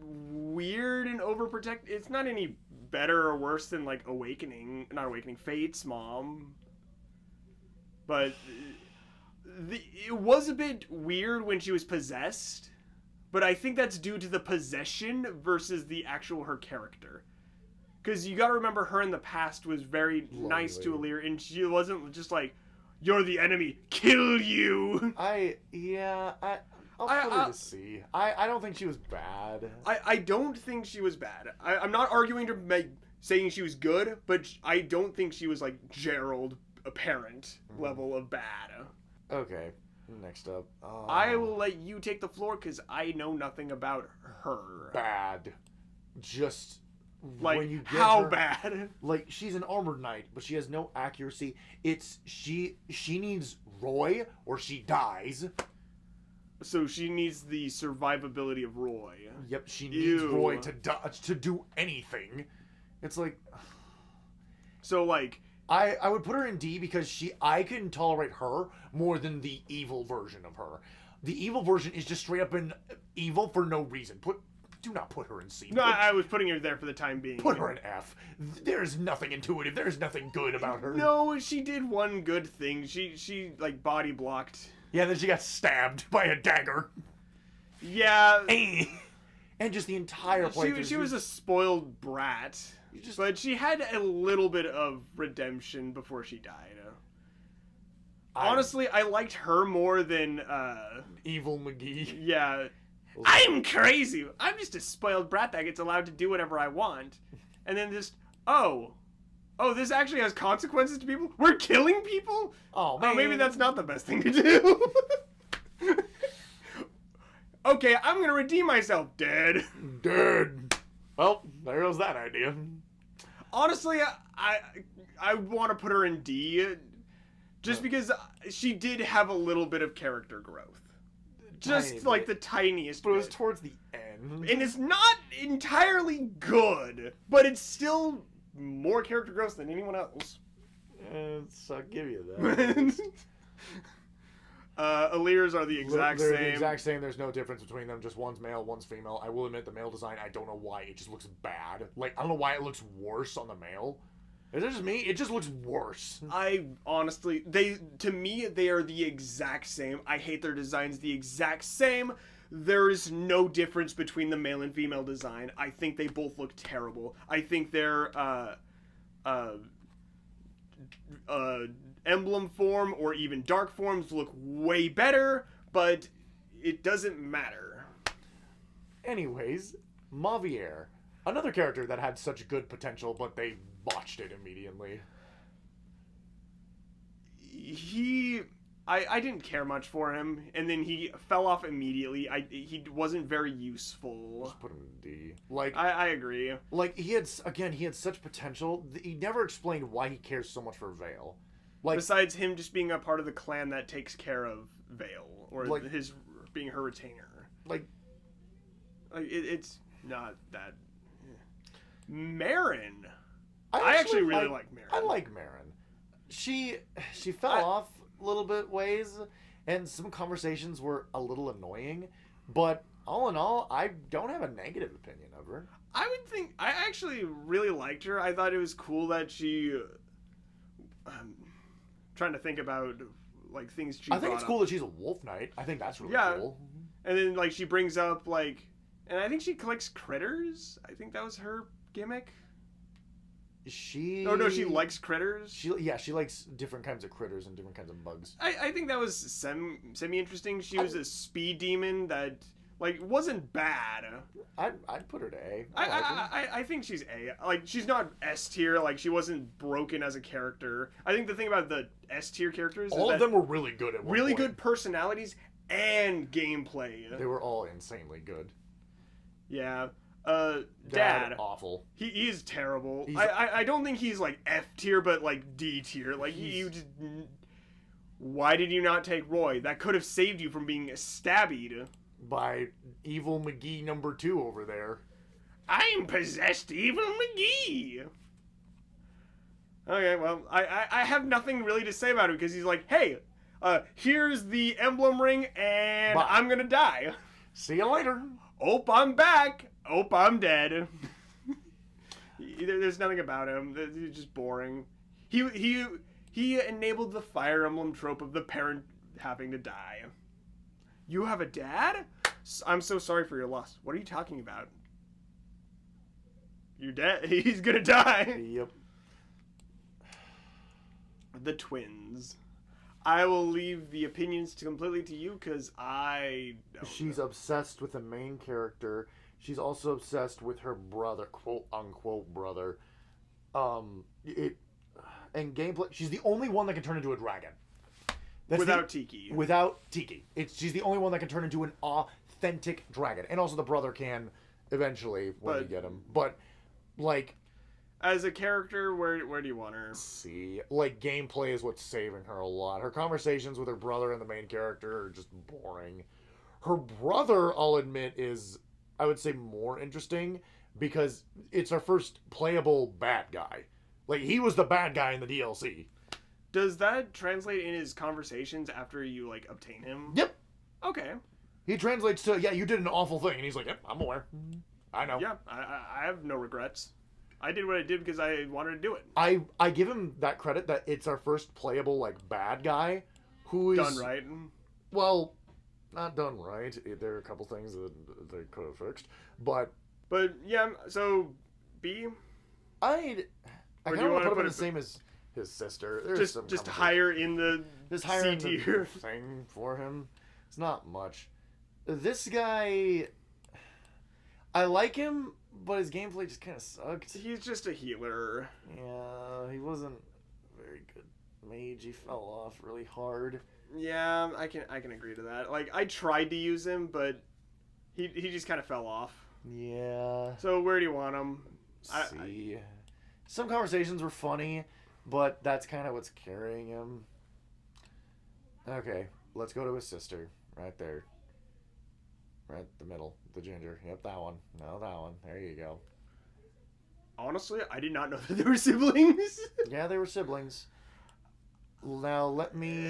weird and overprotective. It's not any better or worse than like Fate's mom, but it was a bit weird when she was possessed, but I think that's due to the possession versus the actual her character, because you gotta remember her in the past was very nice to Alir, and she wasn't just like, "You're the enemy, kill you." I'll put her to C. I don't think she was bad. I don't think she was bad. I'm not arguing to saying she was good, but I don't think she was like Gerald apparent level of bad. Okay, next up. I will let you take the floor because I know nothing about her. Bad. Just like when you get how her, bad? Like she's an armored knight, but she has no accuracy. It's she needs Roy or she dies. So she needs the survivability of Roy. Yep, she needs Roy to do anything. It's like, so like I would put her in D because I can tolerate her more than the evil version of her. The evil version is just straight up evil for no reason. Do not put her in C. No, I was putting her there for the time being. Put her in F. There's nothing intuitive. There's nothing good about her. No, she did one good thing. She like body blocked. Yeah, then she got stabbed by a dagger. Yeah. And just the entire playthrough. She was a spoiled brat. But she had a little bit of redemption before she died. Honestly, I liked her more than Evil McGee. Yeah. I'm crazy. I'm just a spoiled brat that gets allowed to do whatever I want. And then just, oh, this actually has consequences to people? We're killing people? Oh, man. Maybe that's not the best thing to do. Okay, I'm gonna redeem myself. Dead. Well, there goes that idea. Honestly, I want to put her in D, just because she did have a little bit of character growth. Just like the tiniest bit. But it was bit. towards the end. fine. And it's not entirely good, but it's still more character growth than anyone else. I'll give you that. Allirs are the exact They're same. the exact same. There's no difference between them. Just one's male, one's female. I will admit the male design, I don't know why. It just looks bad. Like, I don't know why it looks worse on the male. Is it just me? It just looks worse. I honestly, to me, they are the exact same. I hate their designs the exact same. There is no difference between the male and female design. I think they both look terrible. I think their emblem form or even dark forms look way better, but it doesn't matter. Anyways, Mavier. Another character that had such good potential, but they botched it immediately. I didn't care much for him, and then he fell off immediately. He wasn't very useful. Just put him in D. Like, I agree. Like, he had such potential. He never explained why he cares so much for Vale. Like, besides him just being a part of the clan that takes care of Vale, or like, his being her retainer. Like it's not that. Marin. I actually really like Marin. I like Marin. She fell off a little bit ways, and some conversations were a little annoying, but all in all, I don't have a negative opinion of her. I would think I actually really liked her. I thought it was cool that she. Trying to think about like things she. I think it's cool that she's a wolf knight. I think that's really cool. And then like she brings up like, and I think she collects critters. I think that was her gimmick. She likes critters. She likes different kinds of critters and different kinds of bugs. I think that was semi interesting. She was a speed demon that like wasn't bad. I'd put her to A. I think she's A. Like she's not S tier. Like she wasn't broken as a character. I think the thing about the S tier characters all is of them were really good at one point. good personalities and gameplay. They were all insanely good. Yeah. Dad awful. He is terrible. I don't think he's like F tier, but like D tier. Like you just. Why did you not take Roy? That could have saved you from being stabbied by Evil McGee number 2 over there. I'm possessed Evil McGee. Okay, well, I have nothing really to say about him because he's like, hey, here's the emblem ring and bye. I'm gonna die. See you later. Oh, I'm back. Oh, I'm dead. There's nothing about him. He's just boring. He enabled the Fire Emblem trope of the parent having to die. You have a dad? I'm so sorry for your loss. What are you talking about? You're dead. He's gonna die. Yep. The twins. I will leave the opinions completely to you because I don't She's know. obsessed with the main character. She's also obsessed with her brother, quote unquote brother. And gameplay. She's the only one that can turn into a dragon. Without Tiki. Without Tiki. She's the only one that can turn into an authentic dragon. And also the brother can eventually when you get him. But, like... As a character, where do you want her? See, like, gameplay is what's saving her a lot. Her conversations with her brother and the main character are just boring. Her brother, I'll admit, is, I would say, more interesting because it's our first playable bad guy. Like, he was the bad guy in the DLC. Does that translate in his conversations after you, like, obtain him? Yep. Okay. He translates to, yeah, you did an awful thing. And he's like, yep, I'm aware. I know. Yeah, I have no regrets. I did what I did because I wanted to do it. I give him that credit that it's our first playable, like, bad guy who is... Done right. Well, not done right. There are a couple things that they could have fixed. But, yeah, so, B? I kind of want to put him in the same as his sister. There's just higher in the C tier thing for him. It's not much. This guy... I like him, but his gameplay just kind of sucked. He's just a healer. Yeah, he wasn't very good mage. He fell off really hard. Yeah, I can agree to that. Like, I tried to use him, but he just kind of fell off. Yeah. So where do you want him? See. Some conversations were funny, but that's kind of what's carrying him. Okay, let's go to his sister. Right there. Right in the middle. The ginger. Yep, that one. No, that one. There you go. Honestly, I did not know that they were siblings. Yeah, they were siblings. Now, let me...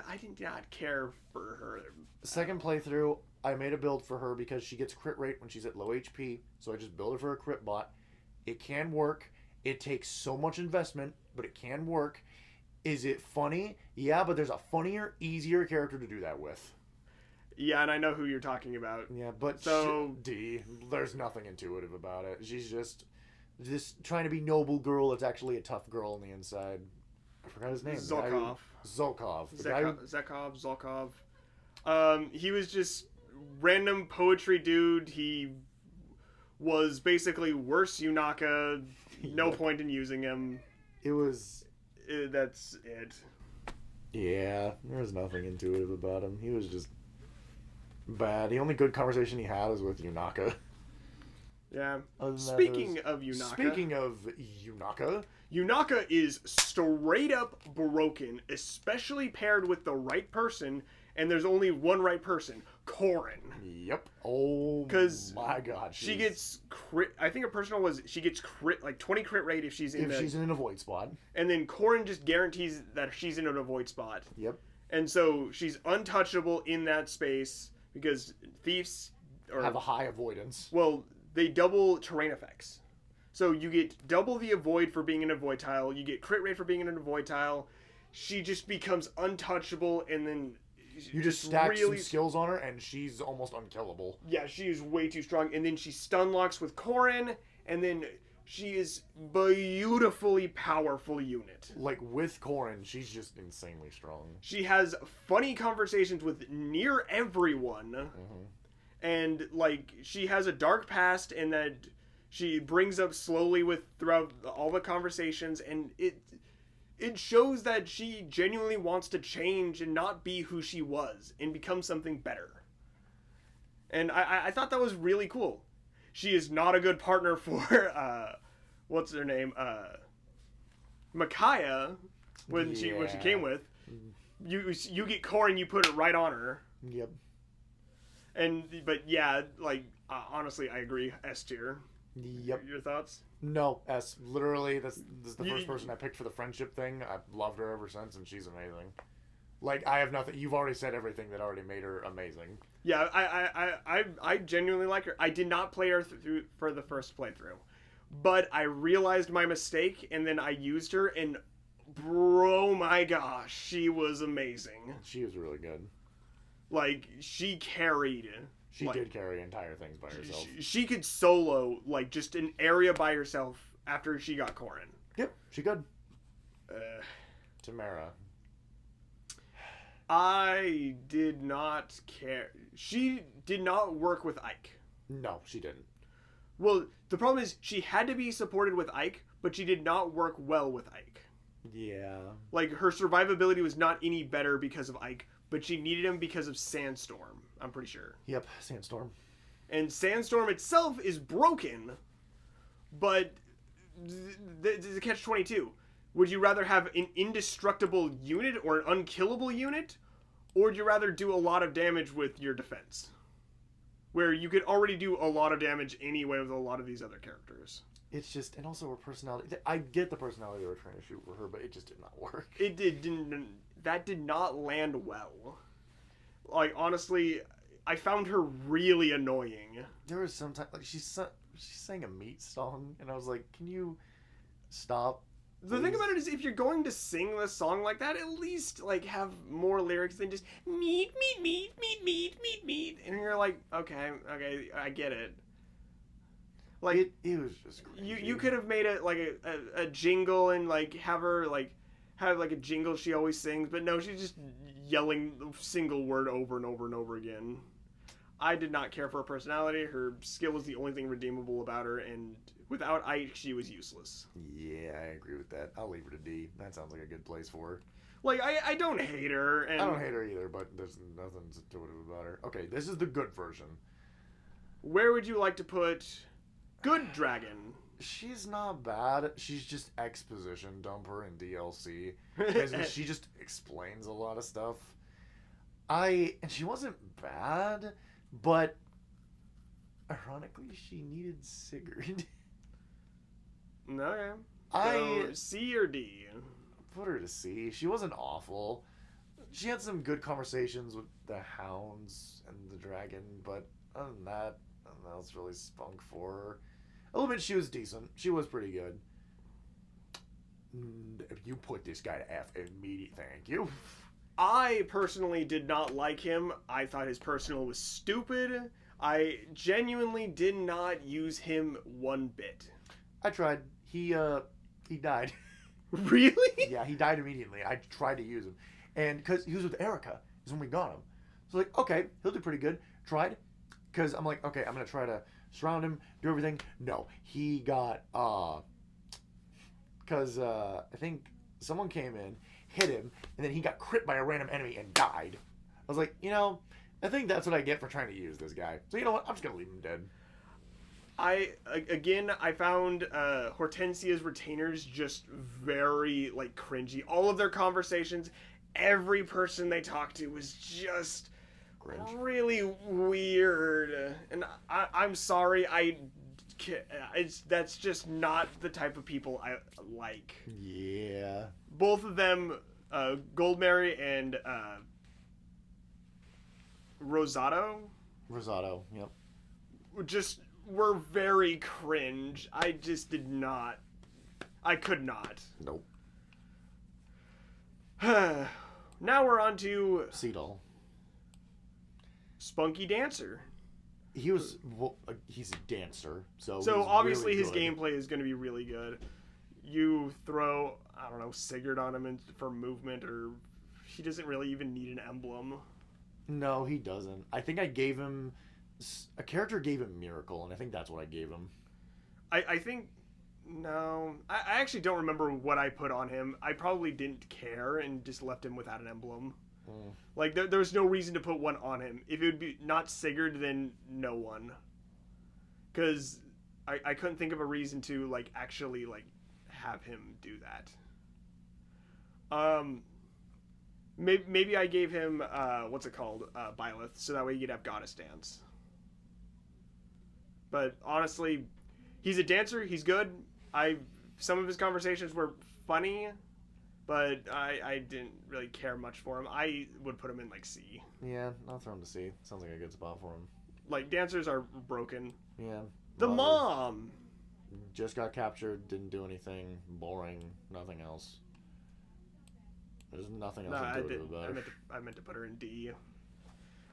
I did not care for her. Second playthrough, I made a build for her because she gets crit rate when she's at low HP. So I just built her for a crit bot. It can work. It takes so much investment, but it can work. Is it funny? Yeah, but there's a funnier, easier character to do that with. Yeah, and I know who you're talking about. Yeah, but so there's nothing intuitive about it. She's just trying to be noble girl. It's actually a tough girl on the inside. I forgot his name. Zolkov. Zolkov. He was just random poetry dude. He was basically worse Yunaka. No point in using him. It was... That's it. Yeah, there was nothing intuitive about him. He was just bad. The only good conversation he had was with Yunaka. Yeah. Speaking of Yunaka... Yunaka is straight up broken, especially paired with the right person, and there's only one right person, Corrin. Yep. Oh my god. She gets crit. I think her personal was she gets crit, like 20 crit rate if she's in an avoid spot. And then Corrin just guarantees that she's in an avoid spot. Yep. And so she's untouchable in that space because thieves have a high avoidance. Well, they double terrain effects. So you get double the avoid for being an avoid tile. You get crit rate for being in an avoid tile. She just becomes untouchable, and then you just stack some skills on her, and she's almost unkillable. Yeah, she is way too strong. And then she stun locks with Corrin, and then she is beautifully powerful unit. Like with Corrin, she's just insanely strong. She has funny conversations with near everyone, and like she has a dark past, and that she brings up slowly throughout all the conversations, and it shows that she genuinely wants to change and not be who she was and become something better. And I thought that was really cool. She is not a good partner for what's her name? Micaiah when she came with. You get Corrin, you put it right on her. Yep. But yeah, like honestly, I agree. S tier. Yep. Your thoughts? No, S. Literally, this is the first person I picked for the friendship thing. I've loved her ever since, and she's amazing. Like, I have nothing. You've already said everything that already made her amazing. Yeah, I genuinely like her. I did not play her through for the first playthrough, but I realized my mistake, and then I used her, and bro, my gosh, she was amazing. She was really good. Like, she carried. She did carry entire things by herself. She could solo, like, just an area by herself after she got Corrin. Yep, she could. Tamara. I did not care. She did not work with Ike. No, she didn't. Well, the problem is she had to be supported with Ike, but she did not work well with Ike. Yeah. Like, her survivability was not any better because of Ike, but she needed him because of Sandstorm, I'm pretty sure. Yep, Sandstorm. And Sandstorm itself is broken, but the catch-22. Would you rather have an indestructible unit or an unkillable unit? Or would you rather do a lot of damage with your defense? Where you could already do a lot of damage anyway with a lot of these other characters. It's just, and also her personality. I get the personality they were trying to shoot for her, but it just did not work. That did not land well. Like, honestly, I found her really annoying. There was some time, like, she sang a meat song, and I was like, can you stop? The thing about it is, if you're going to sing this song like that, at least, like, have more lyrics than just meat, meat, meat, meat, meat, meat, meat. And you're like, okay, I get it. Like, it was just crazy. You could have made it, like, a jingle and, like, have her, like, have, like, a jingle she always sings. But no, she's just yelling a single word over and over and over again. I did not care for her personality. Her skill was the only thing redeemable about her, and without Ike, she was useless. Yeah, I agree with that. I'll leave her to D. That sounds like a good place for her. Like, I don't hate her. And I don't hate her either, but there's nothing intuitive about her. Okay, this is the good version. Where would you like to put Good Dragon? She's not bad. She's just exposition dumper in DLC. Because she just explains a lot of stuff. And she wasn't bad, but Ironically, she needed Sigurd. Okay. I So, C or D? put her to C. She wasn't awful. She had some good conversations with the hounds and the dragon, but other than that, nothing else really spunk for her. A little bit, she was decent. She was pretty good. If you put this guy to F immediately, thank you. I personally did not like him. I thought his personal was stupid. I genuinely did not use him one bit. I tried. He died. Really? Yeah, he died immediately. I tried to use him. And because he was with Erica is when we got him. So like, okay, he'll do pretty good. Tried. Because I'm like, okay, I'm going to try to surround him, do everything. No, he got, because I think someone came in, hit him, and then he got crit by a random enemy and died. I was like, I think that's what I get for trying to use this guy. So you know what? I'm just going to leave him dead. I found Hortensia's retainers just very, like, cringy. All of their conversations, every person they talked to was just Cringe. really weird. And I'm sorry, that's just not the type of people I like. Yeah. Both of them, Goldmary and Rosato, Yep. just were very cringe. I just did not. I could not. Nope. Now we're on to Seadoll. Spunky Dancer. He's a dancer, so he's obviously really his good. gameplay is going to be really good. You throw, I don't know, Sigurd on him for movement, or he doesn't really even need an emblem. No, he doesn't. I think I gave him a character gave him Miracle, and I think that's what I gave him. I think no, I actually don't remember what I put on him. I probably didn't care and just left him without an emblem. Like there was no reason to put one on him. If it would be not Sigurd, then no one. Because I couldn't think of a reason to like actually like have him do that. Maybe I gave him what's it called, Byleth, so that way he could have Goddess Dance. But honestly, he's a dancer. He's good. Some of his conversations were funny, but I didn't really care much for him. I would put him in like C. Yeah, I'll throw him to C. Sounds like a good spot for him. Like dancers are broken. Yeah. The mom just got captured. Didn't do anything. Boring. Nothing else. There's nothing else to do about it. I meant to put her in D.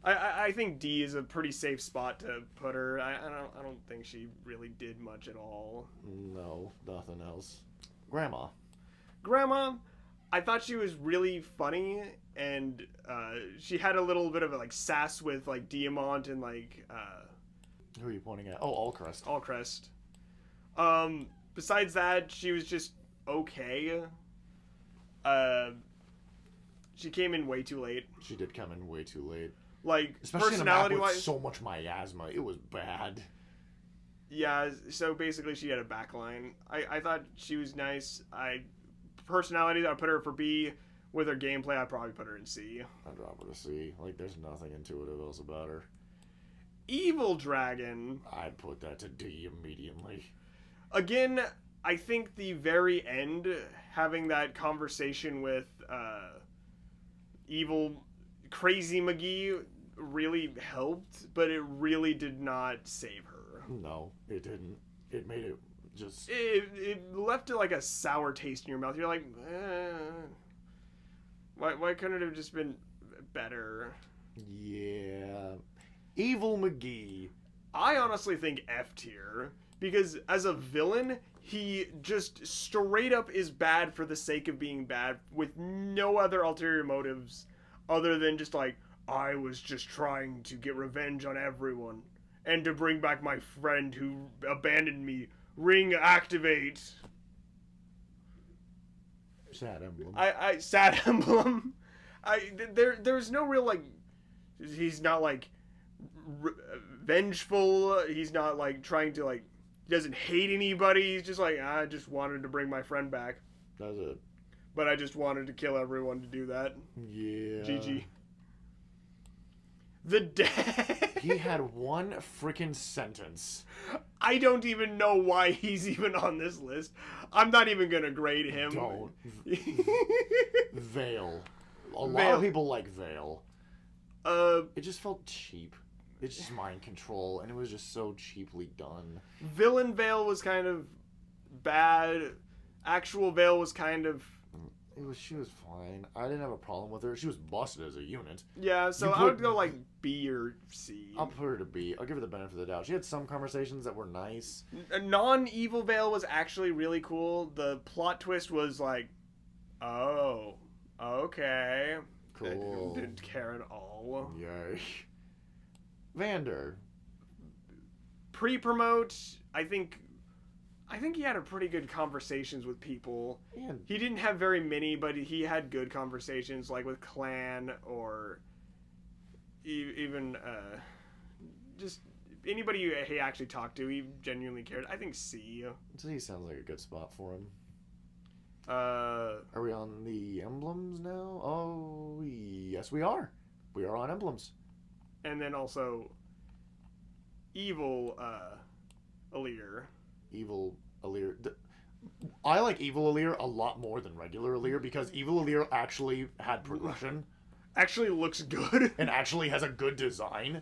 I think D is a pretty safe spot to put her. I don't think she really did much at all. No, nothing else. Grandma, I thought she was really funny, and she had a little bit of a, like, sass with like Diamant and like who are you pointing at? Oh, Allcrest. Besides that, she was just okay. She came in way too late. She did come in way too late. Like, especially personality in a map with wise, so much miasma, it was bad. Yeah, so basically she had a backline. I thought she was nice. Personality, I'd put her for B. With her gameplay, I'd probably put her in C. I'd drop her to C. Like, there's nothing intuitive else about her. Evil Dragon. I'd put that to D immediately. Again, I think the very end, having that conversation with Evil Crazy McGee really helped, but it really did not save her. No, it didn't. It made it just... It left it like a sour taste in your mouth. You're like, why couldn't it have just been better? Yeah. Evil McGee. I honestly think F tier, because as a villain, he just straight up is bad for the sake of being bad, with no other ulterior motives other than just like, I was just trying to get revenge on everyone and to bring back my friend who abandoned me. Ring activate. Sad Emblem. Sad Emblem. There's no real, like, he's not like vengeful. He's not like trying to, like, he doesn't hate anybody. He's just like, I just wanted to bring my friend back. That's it. But I just wanted to kill everyone to do that. Yeah. GG. The Dad. He had one freaking sentence. I don't even know why he's even on this list. I'm not even gonna grade him. Don't. Veil. A lot Veil. of people like Veil. It just felt cheap. It's just mind control, and it was just so cheaply done. Villain Veil was kind of bad. Actual Veil was kind of... She was fine. I didn't have a problem with her. She was busted as a unit. Yeah, so I would go like B or C. I'll put her to B. I'll give her the benefit of the doubt. She had some conversations that were nice. A non-evil Veil was actually really cool. The plot twist was like, oh, okay. Cool. I didn't care at all. Yay. Vander. Pre-promote, I think he had a pretty good conversations with people. And He didn't have very many, but he had good conversations, like with Clan or even just anybody he actually talked to. He genuinely cared. I think C. C sounds like a good spot for him. Uh, Are we on the emblems now? Oh, yes, we are. We are on emblems. and then also evil Alir. Evil Alir. I like Evil Alir a lot more than regular Alir because Evil Alir actually had progression Actually looks good. and actually has a good design.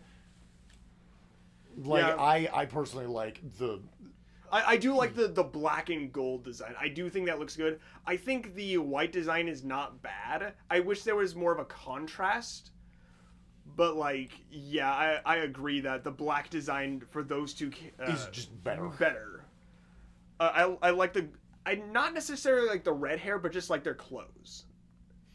Like, Yeah. I personally like the... I do like the black and gold design. I do think that looks good. I think the white design is not bad. I wish there was more of a contrast. But, like, yeah, I agree that the black design for those two is just better. I like the... I not necessarily like the red hair, but just like their clothes.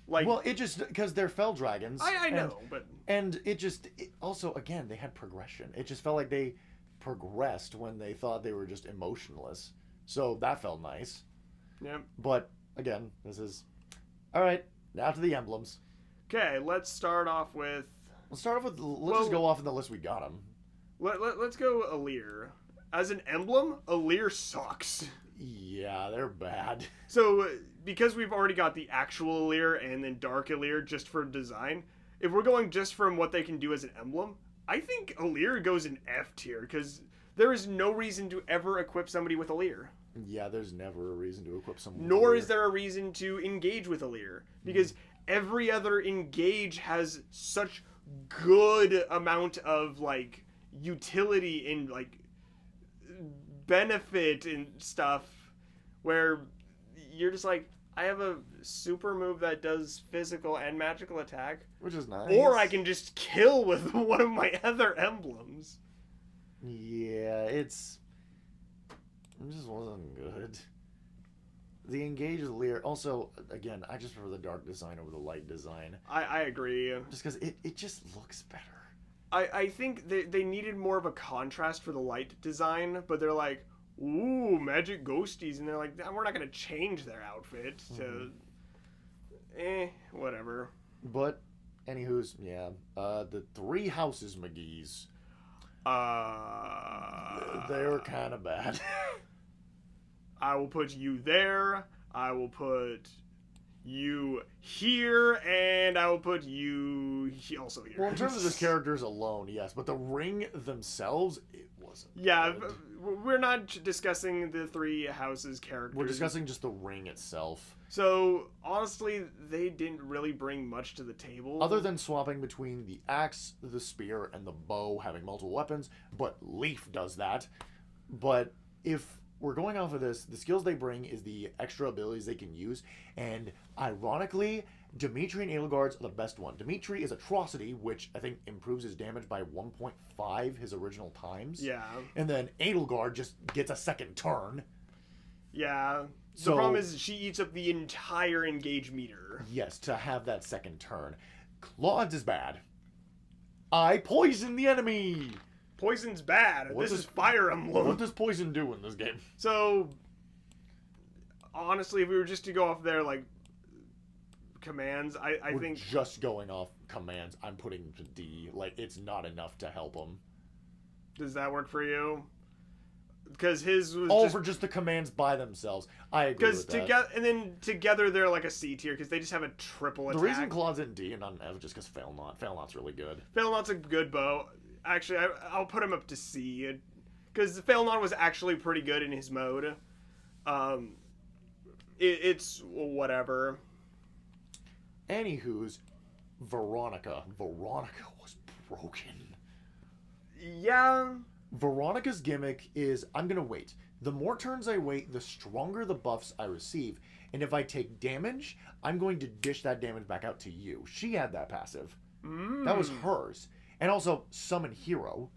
Like, Well, it just... Because they're fell dragons. I know, but... And it just... also, again, they had progression. It just felt like they progressed when they thought they were just emotionless. So that felt nice. Yeah. But, again, this is... Alright, now to the emblems. Okay, let's start off with... Let's start off with... Let's just go off in the list we got them. Let's go Alir. As an emblem, Alir sucks. Yeah, they're bad. So, because we've already got the actual Alir and then Dark Alir just for design, if we're going just from what they can do as an emblem, I think Alir goes in F tier, because there is no reason to ever equip somebody with Alir. Yeah, there's never a reason to equip someone. Nor is there a reason to engage with Alir, because every other engage has such good amount of, like, utility and, like, benefit and stuff, where you're just like, I have a super move that does physical and magical attack, Which is nice. or I can just kill with one of my other emblems. Yeah, it just wasn't good. The engage with Lear... Also, again, I just prefer the dark design over the light design. I agree. Just because it just looks better. I think they needed more of a contrast for the light design, but they're like, ooh, magic ghosties, and they're like, we're not going to change their outfit to... whatever. But, anywho's, yeah. The three houses McGee's. They're kind of bad. I will put you there, I will put you here, and I will put you also here. Well, in terms of just characters alone, yes. But the ring themselves, it wasn't Yeah, good. we're not discussing the three houses characters. We're discussing just the ring itself. So, honestly, they didn't really bring much to the table. Other than swapping between the axe, the spear, and the bow, having multiple weapons. But Leaf does that. But if we're going off of this, the skills they bring is the extra abilities they can use. And ironically, Dimitri and Edelgard's are the best one. Dimitri is Atrocity, which I think improves his damage by 1.5 his original times. Yeah. And then Edelgard just gets a second turn. Yeah. The So- problem is she eats up the entire engage meter. Yes, to have that second turn. Claude's is bad. I poison the enemy! Poison's bad. What This does- is Fire Emblem. What does poison do in this game? So, honestly, if we were just to go off their, like, commands, I We're think... just going off commands. I'm putting him to D. Like, it's not enough to help him. Does that work for you? Because his was All just... for just the commands by themselves. I agree Because with that. together, and then together they're like a C tier because they just have a triple The attack. reason Claude's in D and not in F is just because Failnaught. Failnaught's really good. Failnaught's a good bow. actually, I'll put him up to C, because Phaelnon was actually pretty good in his mode. It's whatever. Anywho's, Veronica. Veronica was broken. Yeah. Veronica's gimmick is, I'm going to wait. The more turns I wait, the stronger the buffs I receive. And if I take damage, I'm going to dish that damage back out to you. She had that passive. That was hers. And also, Summon Hero.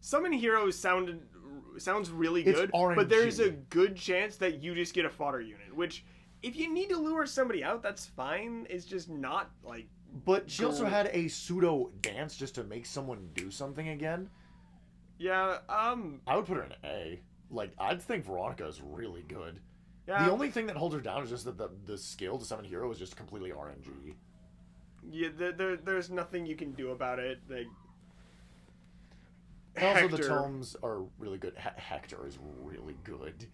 Summon Hero sounds really It's good, RNG. but there's a good chance that you just get a fodder unit, which, if you need to lure somebody out, that's fine. It's just not, like... But she also had a pseudo dance just to make someone do something again. Yeah, I would put her in A. Like, I'd think Veronica is really good. Yeah. The only thing that holds her down is just that the skill to summon hero is just completely RNG. Yeah, there's nothing you can do about it. Like, And also, Hector. the tomes are really good. Hector is really good.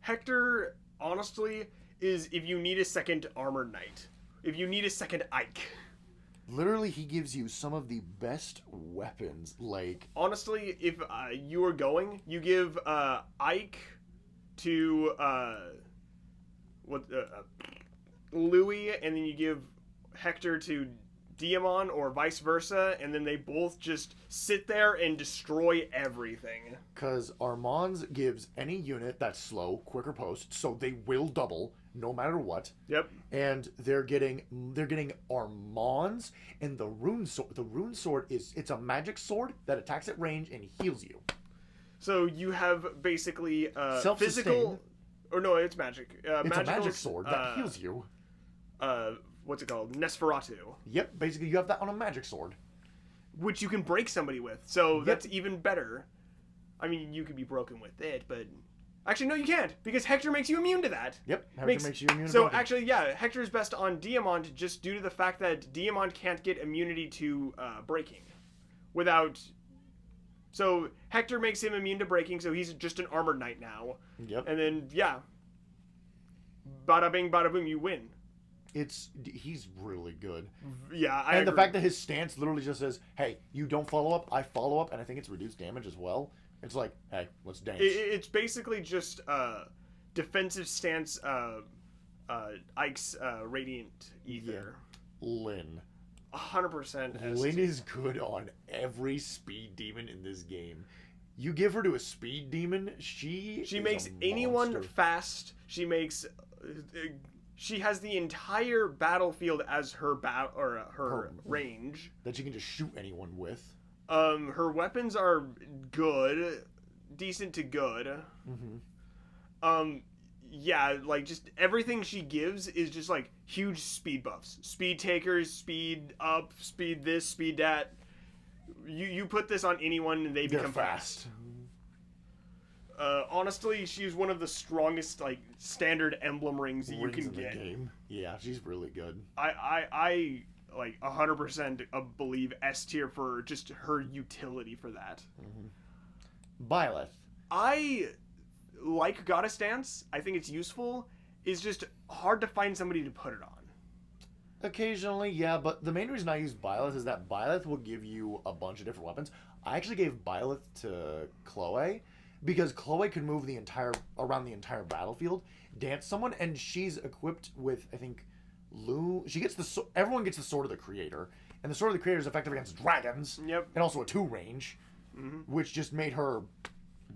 Hector, honestly, is if you need a second Armored Knight. If you need a second Ike. Literally, he gives you some of the best weapons. Like, Honestly, if you are going, you give Ike to Louis, and then you give Hector to Diamond, or vice versa, and then they both just sit there and destroy everything. because Armand's gives any unit that's slow, quicker post, so they will double no matter what. Yep. And they're getting Armands, and the rune sword. The rune sword it's a magic sword that attacks at range and heals you. So you have basically Self-sustain. physical, or no, it's magic. It's a magic sword that heals you. What's it called? Nesferatu, Yep, basically you have that on a magic sword. which you can break somebody with. So that's even better. I mean, you could be broken with it, but actually, no, you can't, because Hector makes you immune to that. Yep, Hector makes you immune to So broken. actually, yeah, Hector's best on Diamond just due to the fact that Diamond can't get immunity to breaking without. So Hector makes him immune to breaking, so he's just an Armored Knight now. Yep. And then yeah, bada bing, bada boom, you win. He's really good. Yeah, I And the agree. fact that his stance literally just says, "Hey, you don't follow up, I follow up," and I think it's reduced damage as well. It's like, hey, let's dance. It's basically just defensive stance. Ike's Radiant Ether. Lyn. 100%. Lyn is good on every speed demon in this game. You give her to a speed demon, she makes a anyone monster. fast. She makes. She has the entire battlefield as her her range. that she can just shoot anyone with. Her weapons are good, decent to good. Mm-hmm. Yeah, like just everything she gives is just like huge speed buffs. Speed takers, speed up, speed this, speed that. You put this on anyone and they They're become fast. Honestly, she's one of the strongest like standard emblem rings that you Rings can in the get. game. Yeah, she's really good. I like 100% believe S tier for just her utility for that. Byleth. I like Goddess Dance. I think it's useful. It's just hard to find somebody to put it on. Occasionally, yeah, but the main reason I use Byleth is that Byleth will give you a bunch of different weapons. I actually gave Byleth to Chloe because Chloe can move around the entire battlefield, dance someone, and she's equipped with, I think, she gets everyone gets the Sword of the Creator, and the Sword of the Creator is effective against dragons. Yep. And also a 2 range, which just made her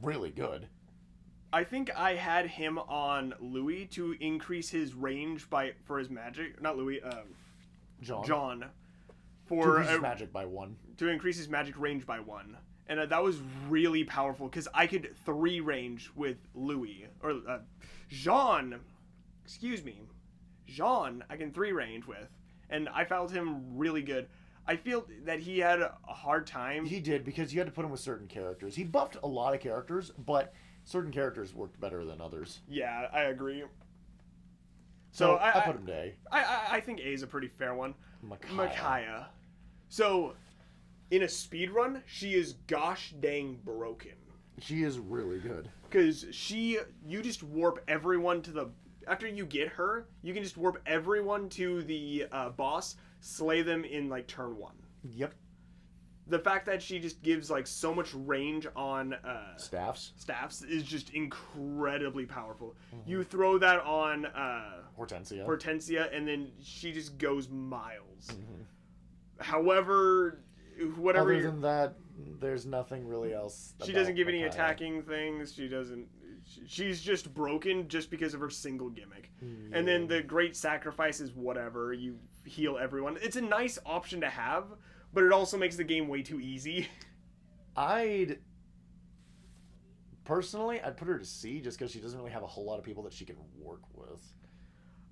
really good. I think I had him on Louis to increase his range for his magic. Not Louis, John. To increase his magic by 1. To increase his magic range by 1. And that was really powerful because I could 3 range with Louis. Or Jean. Excuse me. Jean, I can 3 range with. And I felt him really good. I feel that he had a hard time. He did, because you had to put him with certain characters. He buffed a lot of characters, but certain characters worked better than others. Yeah, I agree. So I put him to A. I think A is a pretty fair one. Micaiah. So, in a speed run, she is gosh dang broken. She is really good. Because you just warp everyone to the... After you get her, you can just warp everyone to the boss, slay them in, like, turn 1. Yep. the fact that she just gives like so much range on staffs is just incredibly powerful. You throw that on Hortensia, and then she just goes miles. However, whatever. Other than that, there's nothing really else. She doesn't give any attacking things. She doesn't. She's just broken just because of her single gimmick. And then the great sacrifice is whatever. You heal everyone. It's a nice option to have, but it also makes the game way too easy. Personally, I'd put her to C just because she doesn't really have a whole lot of people that she can work with.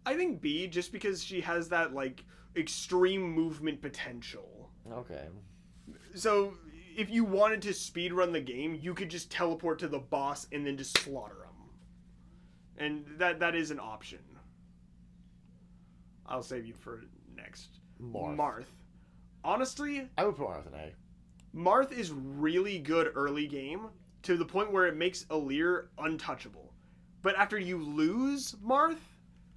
I think B, just because she has that, like, extreme movement potential. Okay. So, if you wanted to speedrun the game, you could just teleport to the boss and then just slaughter him. And that is an option. I'll save you for next. Marth. Honestly, I would put Marth in A. Marth is really good early game to the point where it makes Alear untouchable. But after you lose Marth,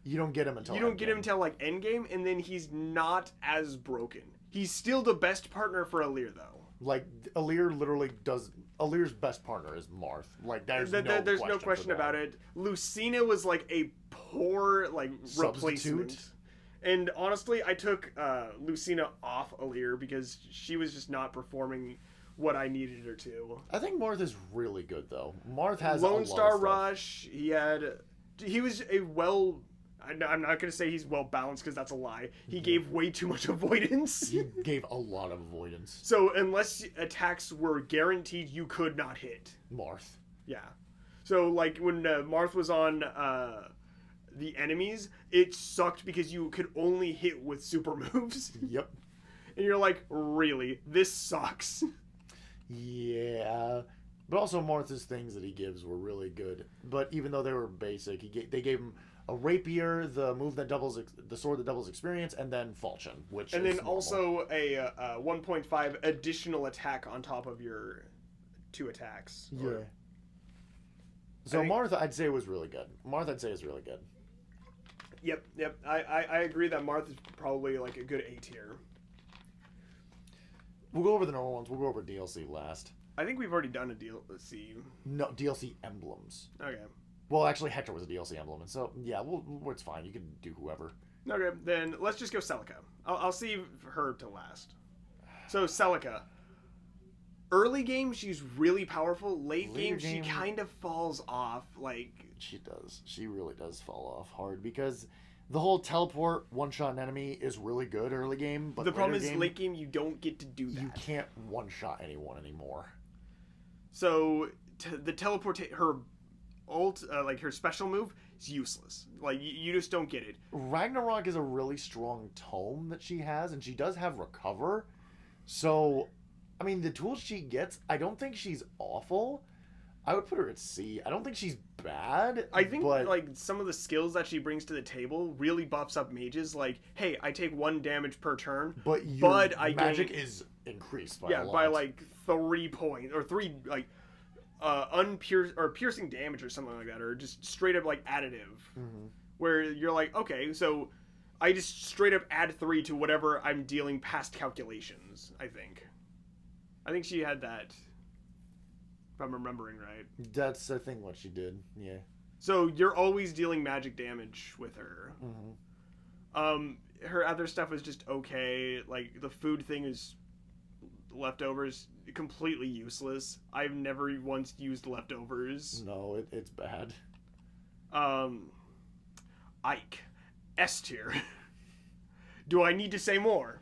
you don't get him until like endgame, and then he's not as broken. He's still the best partner for Alear though. Like Alear literally does. Alear's best partner is Marth. Like there's no question about it. Lucina was like a poor replacement. And honestly, I took Lucina off Alear because she was just not performing what I needed her to. I think Marth is really good though. Marth has Lone Star Rush. He was a well. I'm not going to say he's well balanced because that's a lie. He gave way too much avoidance. He gave a lot of avoidance. So unless attacks were guaranteed, you could not hit. Marth. Yeah. So like when Marth was on the enemies, it sucked because you could only hit with super moves. Yep. And you're like, really? This sucks. Yeah. But also Marth's things that he gives were really good. But even though they were basic, they gave him a rapier, the move that doubles, the sword that doubles experience, and then falchion, and then normal. Also a 1.5 additional attack on top of your 2 attacks. Yeah. So Marth, I'd say was really good. Marth, I'd say is really good. Yep. I agree that Marth is probably like a good A tier. We'll go over the normal ones. We'll go over DLC last. I think we've already done a DLC. No, DLC emblems. Okay. Well, actually, Hector was a DLC emblem, and so, yeah, it's fine. You can do whoever. Okay, then let's just go Celica. I'll save her to last. So, Celica. Early game, she's really powerful. Late game, she kind of falls off. She does. She really does fall off hard, because the whole teleport, one-shot an enemy is really good early game, but the problem is late game, you don't get to do that. You can't one-shot anyone anymore. So, the teleport, her ult, her special move, is useless. Like, you just don't get it. Ragnarok is a really strong tome that she has, and she does have recover. So, I mean, the tools she gets, I don't think she's awful. I would put her at C. I don't think she's bad. I think, some of the skills that she brings to the table really buffs up mages. Like, hey, I take 1 damage per turn, but magic is increased by a lot. By, 3 points, or 3, piercing damage or something like that, or just straight up additive, where you're like, okay, so I just straight up add 3 to whatever I'm dealing past calculations. I think she had that, if I'm remembering right. That's I think what she did. Yeah. So you're always dealing magic damage with her. Her other stuff is just okay. Like the food thing is leftovers. Completely useless. I've never once used leftovers. No, it's bad. Ike. S tier. Do I need to say more?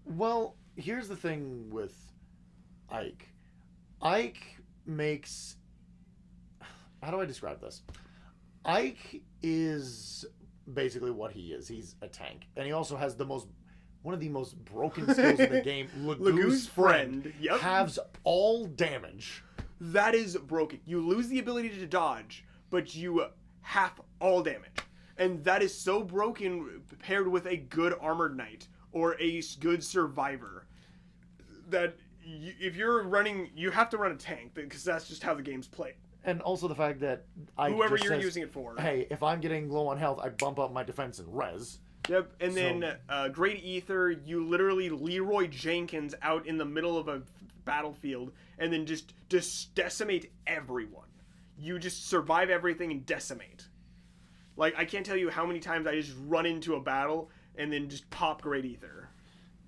Well, here's the thing with Ike. Ike makes... How do I describe this? Ike is basically what he is. He's a tank. And he also has one of the most broken skills in the game. Lagoo's friend. Yep. Halves all damage. That is broken. You lose the ability to dodge, but you half all damage. And that is so broken paired with a good armored knight or a good survivor that if you're running, you have to run a tank because that's just how the game's played. And also the fact that whoever you're using it for. Hey, if I'm getting low on health, I bump up my defense and res. Yep, and then Great Ether, you literally Leroy Jenkins out in the middle of a battlefield and then just decimate everyone. You just survive everything and decimate. Like, I can't tell you how many times I just run into a battle and then just pop Great Ether.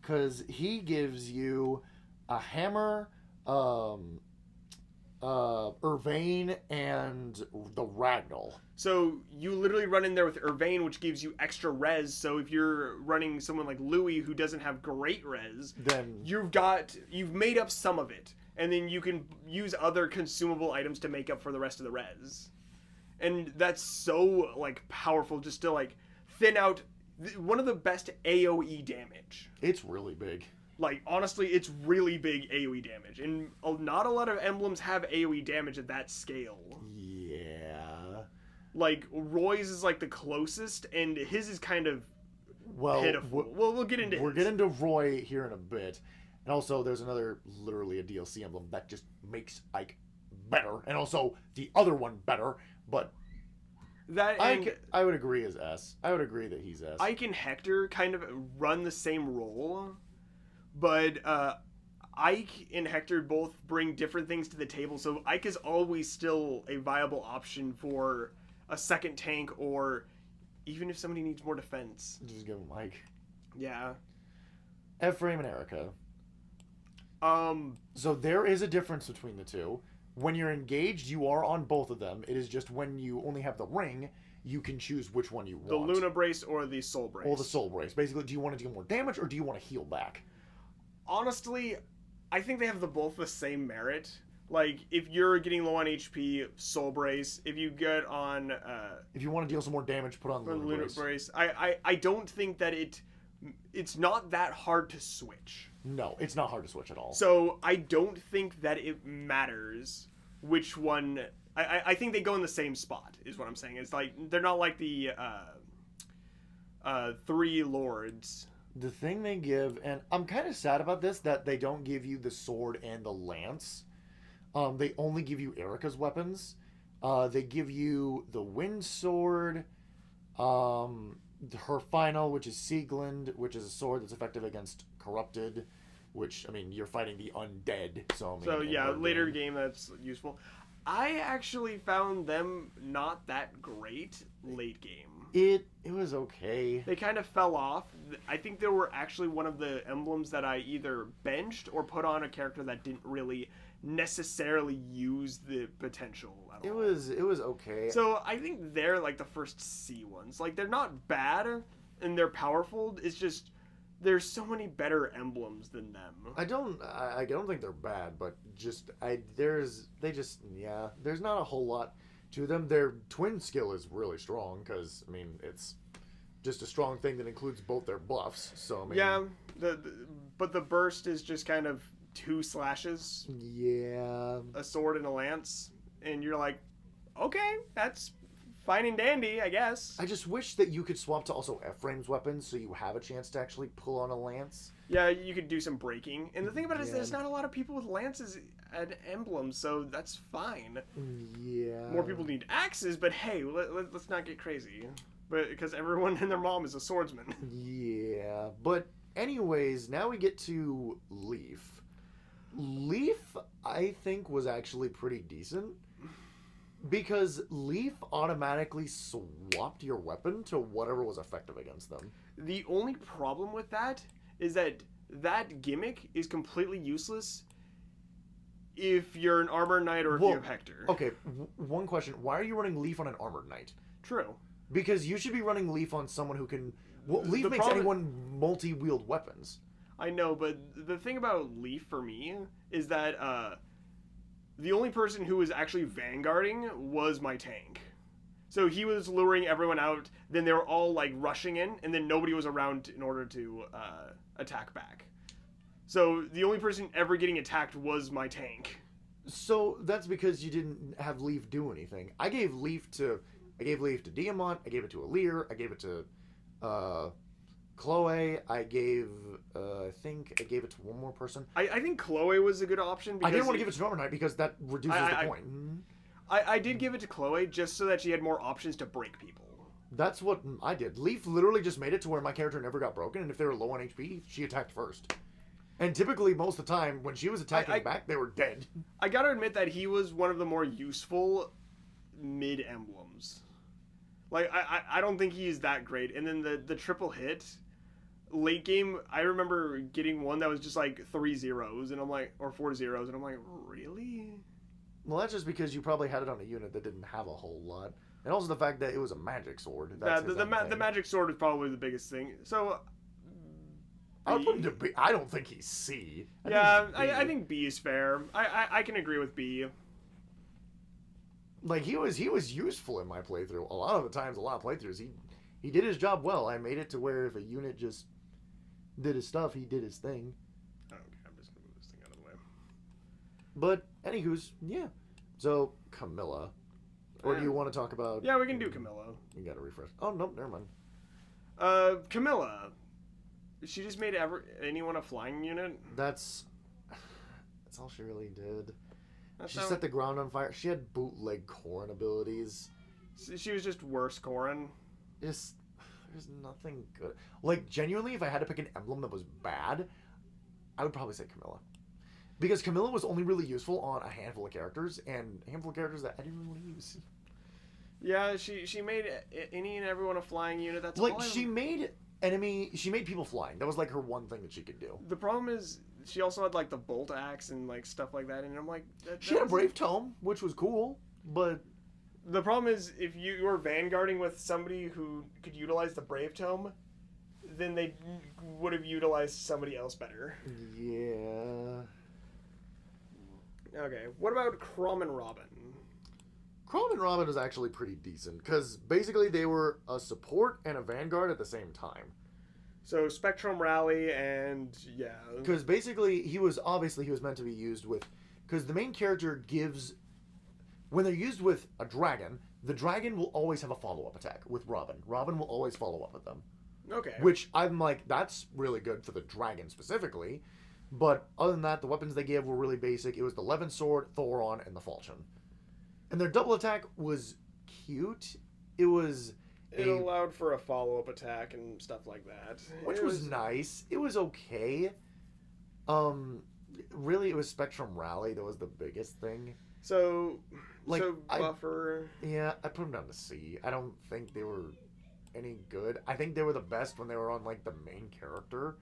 Because he gives you a hammer, Irvain, and the Ragdoll. So you literally run in there with Irvain, which gives you extra res. So if you're running someone like Louis who doesn't have great res, then you've made up some of it, and then you can use other consumable items to make up for the rest of the res. And that's so like powerful, just to like thin out one of the best AoE damage. It's really big. Like, honestly, it's really big AoE damage. And not a lot of emblems have AoE damage at that scale. Yeah. Like, Roy's is, like, the closest, and his is kind of pitiful. We'll get into his. We'll get into Roy here in a bit. And also, there's literally a DLC emblem that just makes Ike better. And also, the other one better. But I would agree as S. I would agree that he's S. Ike and Hector kind of run the same role. But Ike and Hector both bring different things to the table, so Ike is always still a viable option for a second tank, or even if somebody needs more defense. Just give him Ike. Yeah. Ephraim and Erica. So there is a difference between the two. When you're engaged, you are on both of them. It is just when you only have the ring, you can choose which one you want. The Luna Brace or the Soul Brace. Or the Soul Brace. Basically, do you want to deal more damage, or do you want to heal back? Honestly, I think they have both the same merit. Like, if you're getting low on HP, Soul Brace. If you get on... if you want to deal some more damage, put on the Luna Brace. I don't think that it's not that hard to switch. No, it's not hard to switch at all. So, I don't think that it matters which one... I think they go in the same spot, is what I'm saying. It's like, they're not like the Three Lords... The thing they give, and I'm kind of sad about this, that they don't give you the sword and the lance. They only give you Erica's weapons. They give you the wind sword, her final, which is Sieglind, which is a sword that's effective against corrupted, which, I mean, you're fighting the undead. So yeah, later game that's useful. I actually found them not that great late game. It was okay. They kind of fell off. I think they were actually one of the emblems that I either benched or put on a character that didn't really necessarily use the potential at all. It was okay. So I think they're like the first C ones. Like, they're not bad and they're powerful. It's just there's so many better emblems than them. I don't think they're bad, but there's not a whole lot to them. Their twin skill is really strong because, I mean, it's just a strong thing that includes both their buffs. So, I mean... Yeah, but the burst is just kind of 2 slashes. Yeah. A sword and a lance. And you're like, okay, that's fine and dandy, I guess. I just wish that you could swap to also Ephraim's weapons so you have a chance to actually pull on a lance. Yeah, you could do some breaking. And the thing about it is there's not a lot of people with lances at Emblem, so that's fine. Yeah. More people need axes, but hey, let's not get crazy. But because everyone and their mom is a swordsman. Yeah. But anyways, now we get to Leaf. Leaf, I think, was actually pretty decent. Because Leaf automatically swapped your weapon to whatever was effective against them. The only problem with that is that gimmick is completely useless if you're an armored knight or if you have Hector. Okay, one question. Why are you running Leaf on an armored knight? True. Because you should be running Leaf on someone who can... Well, Leaf makes anyone multi-wield weapons. I know, but the thing about Leaf for me is that the only person who was actually vanguarding was my tank. So he was luring everyone out, then they were all like rushing in, and then nobody was around in order to attack back. So the only person ever getting attacked was my tank. So that's because you didn't have Leaf do anything. I gave Leaf to Diamant, I gave it to Alir, I gave it to Chloe, I think I gave it to one more person. I think Chloe was a good option. Because I didn't want to give it to Norman Knight because that reduces the point. I did give it to Chloe just so that she had more options to break people. That's what I did. Leaf literally just made it to where my character never got broken, and if they were low on HP, she attacked first. And typically, most of the time, when she was attacking back, they were dead. I gotta admit that he was one of the more useful mid-emblems. Like, I don't think he's that great. And then the triple hit, late game, I remember getting one that was just like 3 zeros, and I'm like, or 4 zeros, and I'm like, really? Well, that's just because you probably had it on a unit that didn't have a whole lot. And also the fact that it was a magic sword. That's the magic sword is probably the biggest thing. So I would put him to B. I don't think he's C. I think B is fair. I can agree with B. Like he was useful in my playthrough. A lot of the times, a lot of playthroughs, he did his job well. I made it to where if a unit just did his stuff, he did his thing. Okay, I'm just gonna move this thing out of the way. But anywho's, yeah. So Camilla. Or do you want to talk about... Yeah, we can do Camilla. You gotta refresh. Oh, nope, never mind. Camilla. She just made anyone a flying unit? That's all she really did. She set the ground on fire. She had bootleg Corrin abilities. She was just worse Corrin. There's nothing good. Like, genuinely, if I had to pick an emblem that was bad, I would probably say Camilla. Because Camilla was only really useful on a handful of characters, and a handful of characters that I didn't really want to use. Yeah, she made any and everyone a flying unit. That's like she made people flying. That was like her one thing that she could do. The problem is she also had like the bolt axe and like stuff like that, and I'm like, she had a brave tome, which was cool, but the problem is if you were vanguarding with somebody who could utilize the brave tome, then they would have utilized somebody else better. Yeah. Okay, what about Crom and Robin? Crom and Robin is actually pretty decent, because basically they were a support and a vanguard at the same time. So Spectrum Rally and, yeah. Because basically he was meant to be used with... Because the main character gives... When they're used with a dragon, the dragon will always have a follow-up attack with Robin. Robin will always follow up with them. Okay. Which I'm like, that's really good for the dragon specifically. But other than that, the weapons they gave were really basic. It was the Levin Sword, Thoron, and the Falchion. And their double attack was cute. It allowed for a follow-up attack and stuff like that. Which was nice. It was okay. Really, it was Spectrum Rally that was the biggest thing. So Buffer... I put them down to C. I don't think they were any good. I think they were the best when they were on, like, the main character.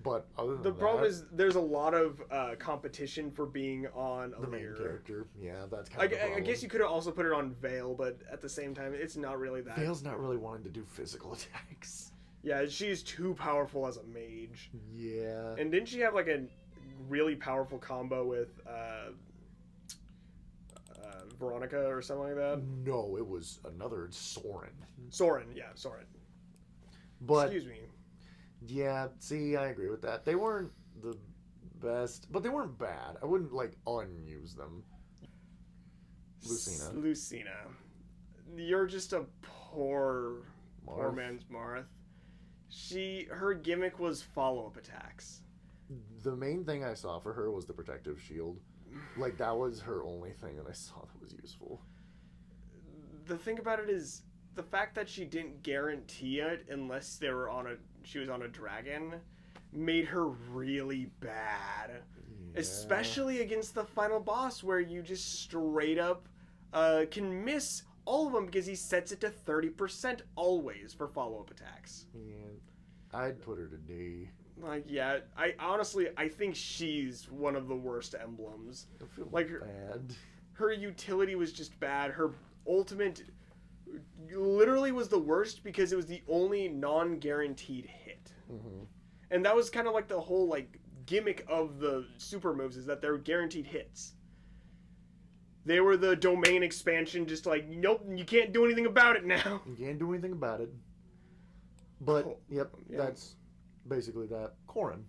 But other than the problem is there's a lot of competition for being on the main character. Yeah, that's kind of the problem. I guess you could have also put it on Vale, but at the same time, it's not really that. Vale's not really wanting to do physical attacks. Yeah, she's too powerful as a mage. Yeah. And didn't she have like a really powerful combo with Veronica or something like that? No, it was another Soren. Soren. But excuse me. Yeah, see, I agree with that. They weren't the best, but they weren't bad. I wouldn't, like, unuse them. Lucina. You're just a poor man's Marth. Her gimmick was follow-up attacks. The main thing I saw for her was the protective shield. Like, that was her only thing that I saw that was useful. The thing about it is, the fact that she didn't guarantee it unless she was on a dragon made her really bad. Yeah. Especially against the final boss where you just straight up can miss all of them because he sets it to 30% always for follow-up attacks. Yeah, I'd put her to D. Like, yeah, I think she's one of the worst emblems. I feel bad. Her utility was just bad. Her ultimate literally was the worst because it was the only non-guaranteed hit. Mm-hmm. And that was kind of like the whole like gimmick of the super moves is that they're guaranteed hits. They were the domain expansion, just like, nope, you can't do anything about it now. You can't do anything about it. But, that's basically that. Corrin.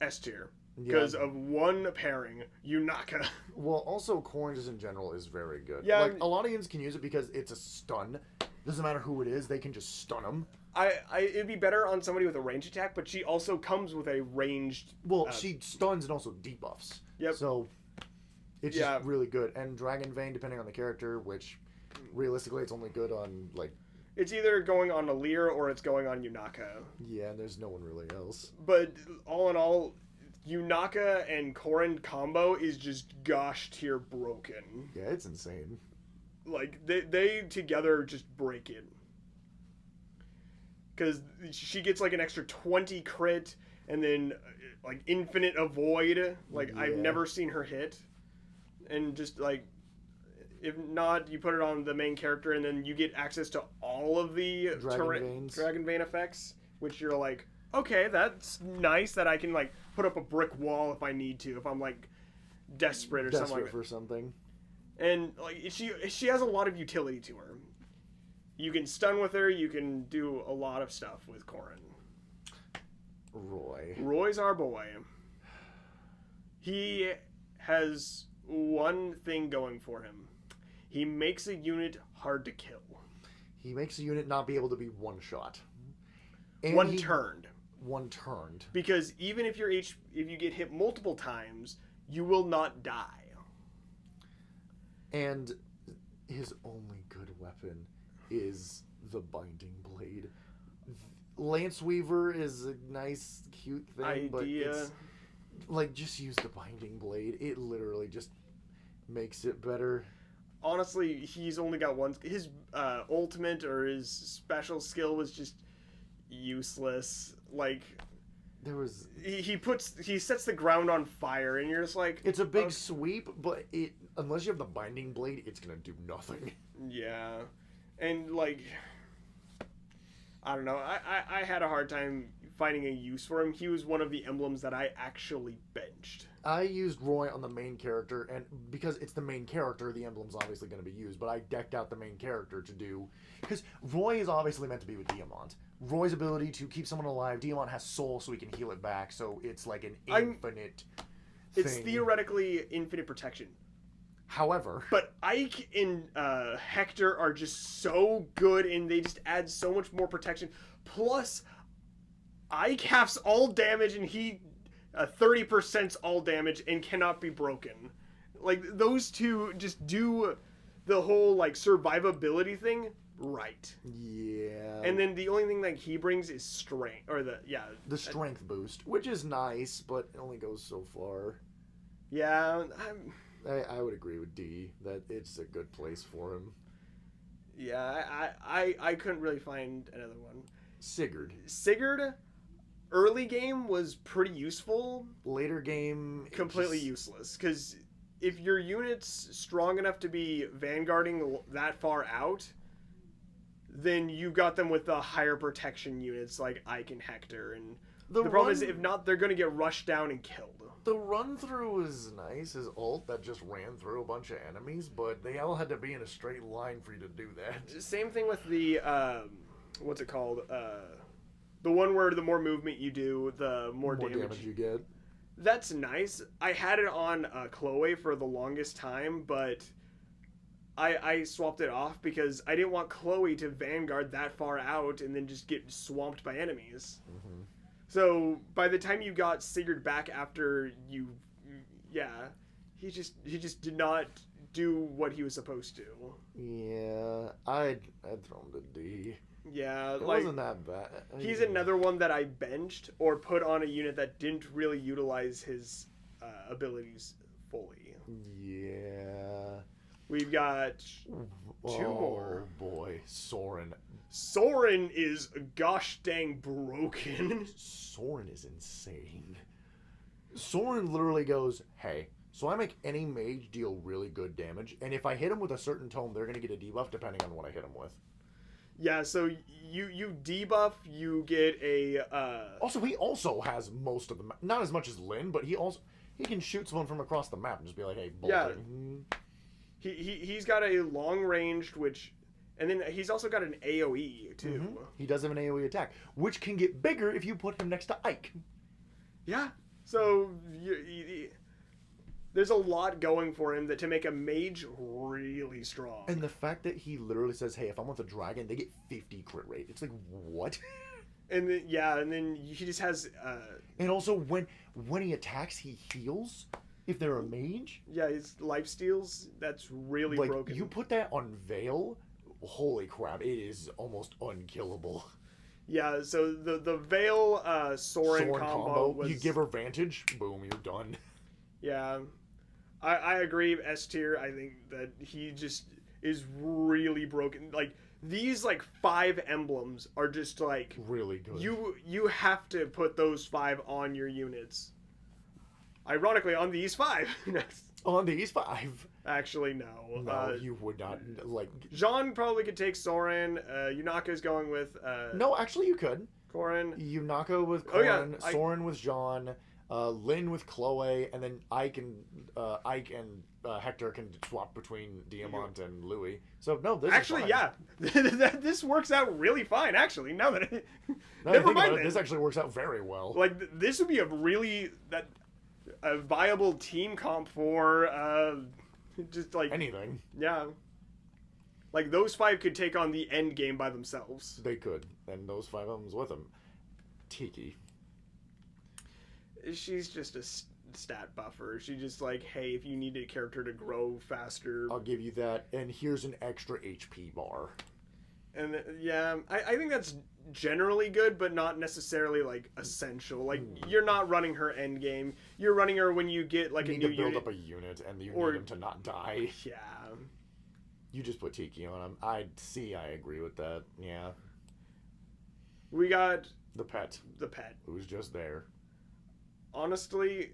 S tier. Because of one pairing, Yunaka. Well, also, Corrin just in general is very good. Yeah, like, a lot of units can use it because it's a stun. Doesn't matter who it is, they can just stun them. It'd be better on somebody with a ranged attack, but she also comes with a ranged... Well, she stuns and also debuffs. Yep. So, it's just really good. And Dragon Vein, depending on the character, which, realistically, it's only good on, like... It's either going on Alir or it's going on Yunaka. Yeah, and there's no one really else. But all in all, Yunaka and Corrin combo is just gosh tier broken. Yeah, it's insane. Like, they together just break it. Because she gets like an extra 20 crit and then like infinite avoid. Like, yeah. I've never seen her hit. And just like, if not, you put it on the main character and then you get access to all of the Dragon Vein effects, which you're like, okay, that's nice that I can like put up a brick wall if I need to, if I'm like desperate or something like that. For something. And like she has a lot of utility to her. You can stun with her, you can do a lot of stuff with Corrin. Roy's our boy. He has one thing going for him. He makes a unit hard to kill. He makes a unit not be able to be one-shot. One-turned. One-turned. Because even if if you get hit multiple times, you will not die. And his only good weapon is the Binding Blade. Lanceweaver is a nice, cute thing, but it's like, just use the Binding Blade. It literally just makes it better. Honestly, he's only got one. His ultimate or his special skill was just useless. Like, there was he sets the ground on fire, and you're just like, it's a big sweep, but unless you have the Binding Blade, it's gonna do nothing. Yeah, and like, I don't know. I had a hard time finding a use for him. He was one of the emblems that I actually benched. I used Roy on the main character, and because it's the main character, the emblem's obviously going to be used, but I decked out the main character to do... Because Roy is obviously meant to be with Diamant. Roy's ability to keep someone alive, Diamant has soul so he can heal it back, so it's like an infinite thing. It's theoretically infinite protection. However... But Ike and Hector are just so good, and they just add so much more protection. Plus, Ike halves all damage, and he... 30% all damage and cannot be broken. Like, those two just do the whole like survivability thing right. Yeah. And then the only thing that he brings is strength, or the strength boost, which is nice, but it only goes so far. Yeah, I would agree with D that it's a good place for him. Yeah, I couldn't really find another one. Sigurd. Early game was pretty useful. Later game... completely useless. Because if your unit's strong enough to be vanguarding that far out, then you got them with the higher protection units like Ike and Hector. And the problem is, if not, they're going to get rushed down and killed. The run-through was nice, his ult that just ran through a bunch of enemies, but they all had to be in a straight line for you to do that. Same thing with the... what's it called? The one where the more movement you do, the more damage you get. That's nice. I had it on Chloe for the longest time, but I swapped it off because I didn't want Chloe to vanguard that far out and then just get swamped by enemies. Mm-hmm. So by the time you got Sigurd back after he just did not do what he was supposed to. Yeah, I'd throw him to D. Yeah, it wasn't that bad. He's another one that I benched or put on a unit that didn't really utilize his abilities fully. Yeah. We've got two more. Oh boy, Soren. Soren is gosh dang broken. Soren is insane. Soren literally goes, hey, so I make any mage deal really good damage, and if I hit him with a certain tome, they're going to get a debuff depending on what I hit him with. Yeah, so you debuff, you get a... Also, he also has most of the map. Not as much as Lynn, but he can shoot someone from across the map and just be like, hey, bolting. Yeah. He's got a long ranged, which... And then he's also got an AoE, too. Mm-hmm. He does have an AoE attack, which can get bigger if you put him next to Ike. Yeah. So... there's a lot going for him to make a mage really strong. And the fact that he literally says, hey, if I'm with a dragon, they get 50 crit rate. It's like, what? And then he just has... and also, when he attacks, he heals if they're a mage. Yeah, his life steals, that's really broken. You put that on Veil, holy crap, it is almost unkillable. Yeah, so the Veil Soren combo was... You give her Vantage, boom, you're done. Yeah. I agree, S tier. I think that he just is really broken. Like, these, like, 5 emblems are just, like... Really good. You have to put those 5 on your units. Ironically, on these 5. On these 5. Actually, no. No, you would not, like... Jean probably could take Soren. Yunaka's going with... No, actually you could. Korin. Yunaka with Korin, Soren with Jean, Lin with Chloe, and then Ike and Hector can swap between Diamant and Louis. So no, this actually is fine. Yeah, this works out really fine. Actually, now that never mind, this actually works out very well. Like this would be a viable team comp for just like anything. Yeah, like those 5 could take on the end game by themselves. They could, and those 5 of them with them. Tiki. She's just a stat buffer. She's just like, hey, if you need a character to grow faster, I'll give you that, and here's an extra HP bar. And yeah, I think that's generally good, but not necessarily like essential. Like you're not running her end game. You're running her when you get like you a need new to build unit. up a unit, and you need him to not die. Yeah. You just put Tiki on him. I agree with that. Yeah. We got the pet. Who's just there. Honestly,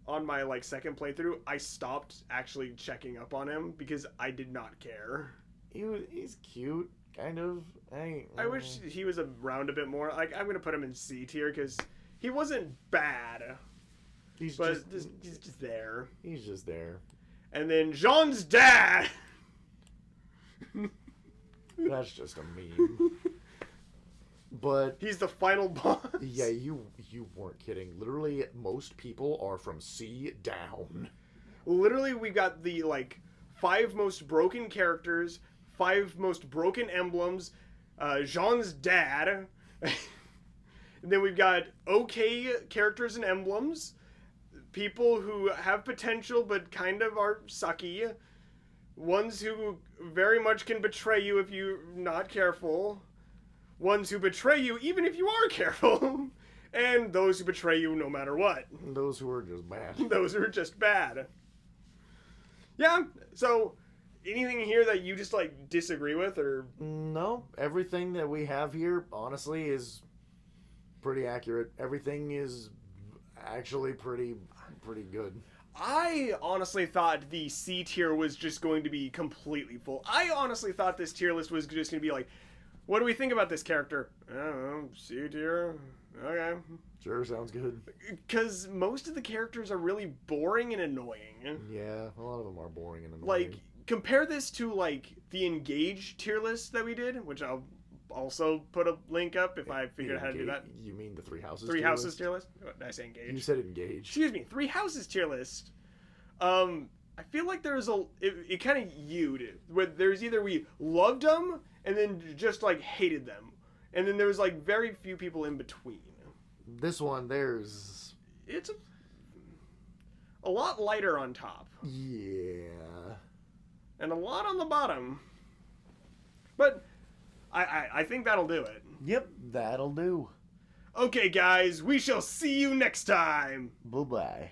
on my like second playthrough, I stopped actually checking up on him because I did not care. He's cute, kind of. I wish he was around a bit more. Like I'm gonna put him in C tier because he wasn't bad. He's just there. He's just there. And then Jean's dad. That's just a meme. But he's the final boss. Yeah, you weren't kidding. Literally, most people are from C down. Literally, we got the like 5 most broken characters, 5 most broken emblems, Jean's dad, and then we've got okay characters and emblems, people who have potential but kind of are sucky, ones who very much can betray you if you're not careful. Ones who betray you even if you are careful. And those who betray you no matter what. Those who are just bad. Those who are just bad. Yeah, so anything here that you just like disagree with or... No, everything that we have here honestly is pretty accurate. Everything is actually pretty good. I honestly thought the C tier was just going to be completely full. I honestly thought this tier list was just going to be like, what do we think about this character? I don't know, C tier? Okay. Sure, sounds good. Because most of the characters are really boring and annoying. Yeah, a lot of them are boring and annoying. Like, compare this to, like, the Engage tier list that we did, which I'll also put a link up if I figure out how to do that. You mean the Three Houses Three Houses tier list? Oh, did I say Engage? You said Engage. Excuse me, Three Houses tier list. I feel like there's it kind of where there's either we loved them and then just like hated them, and then there was like very few people in between. This one, it's a lot lighter on top. Yeah. And a lot on the bottom. But I think that'll do it. Yep, that'll do. Okay, guys, we shall see you next time. Bye-bye.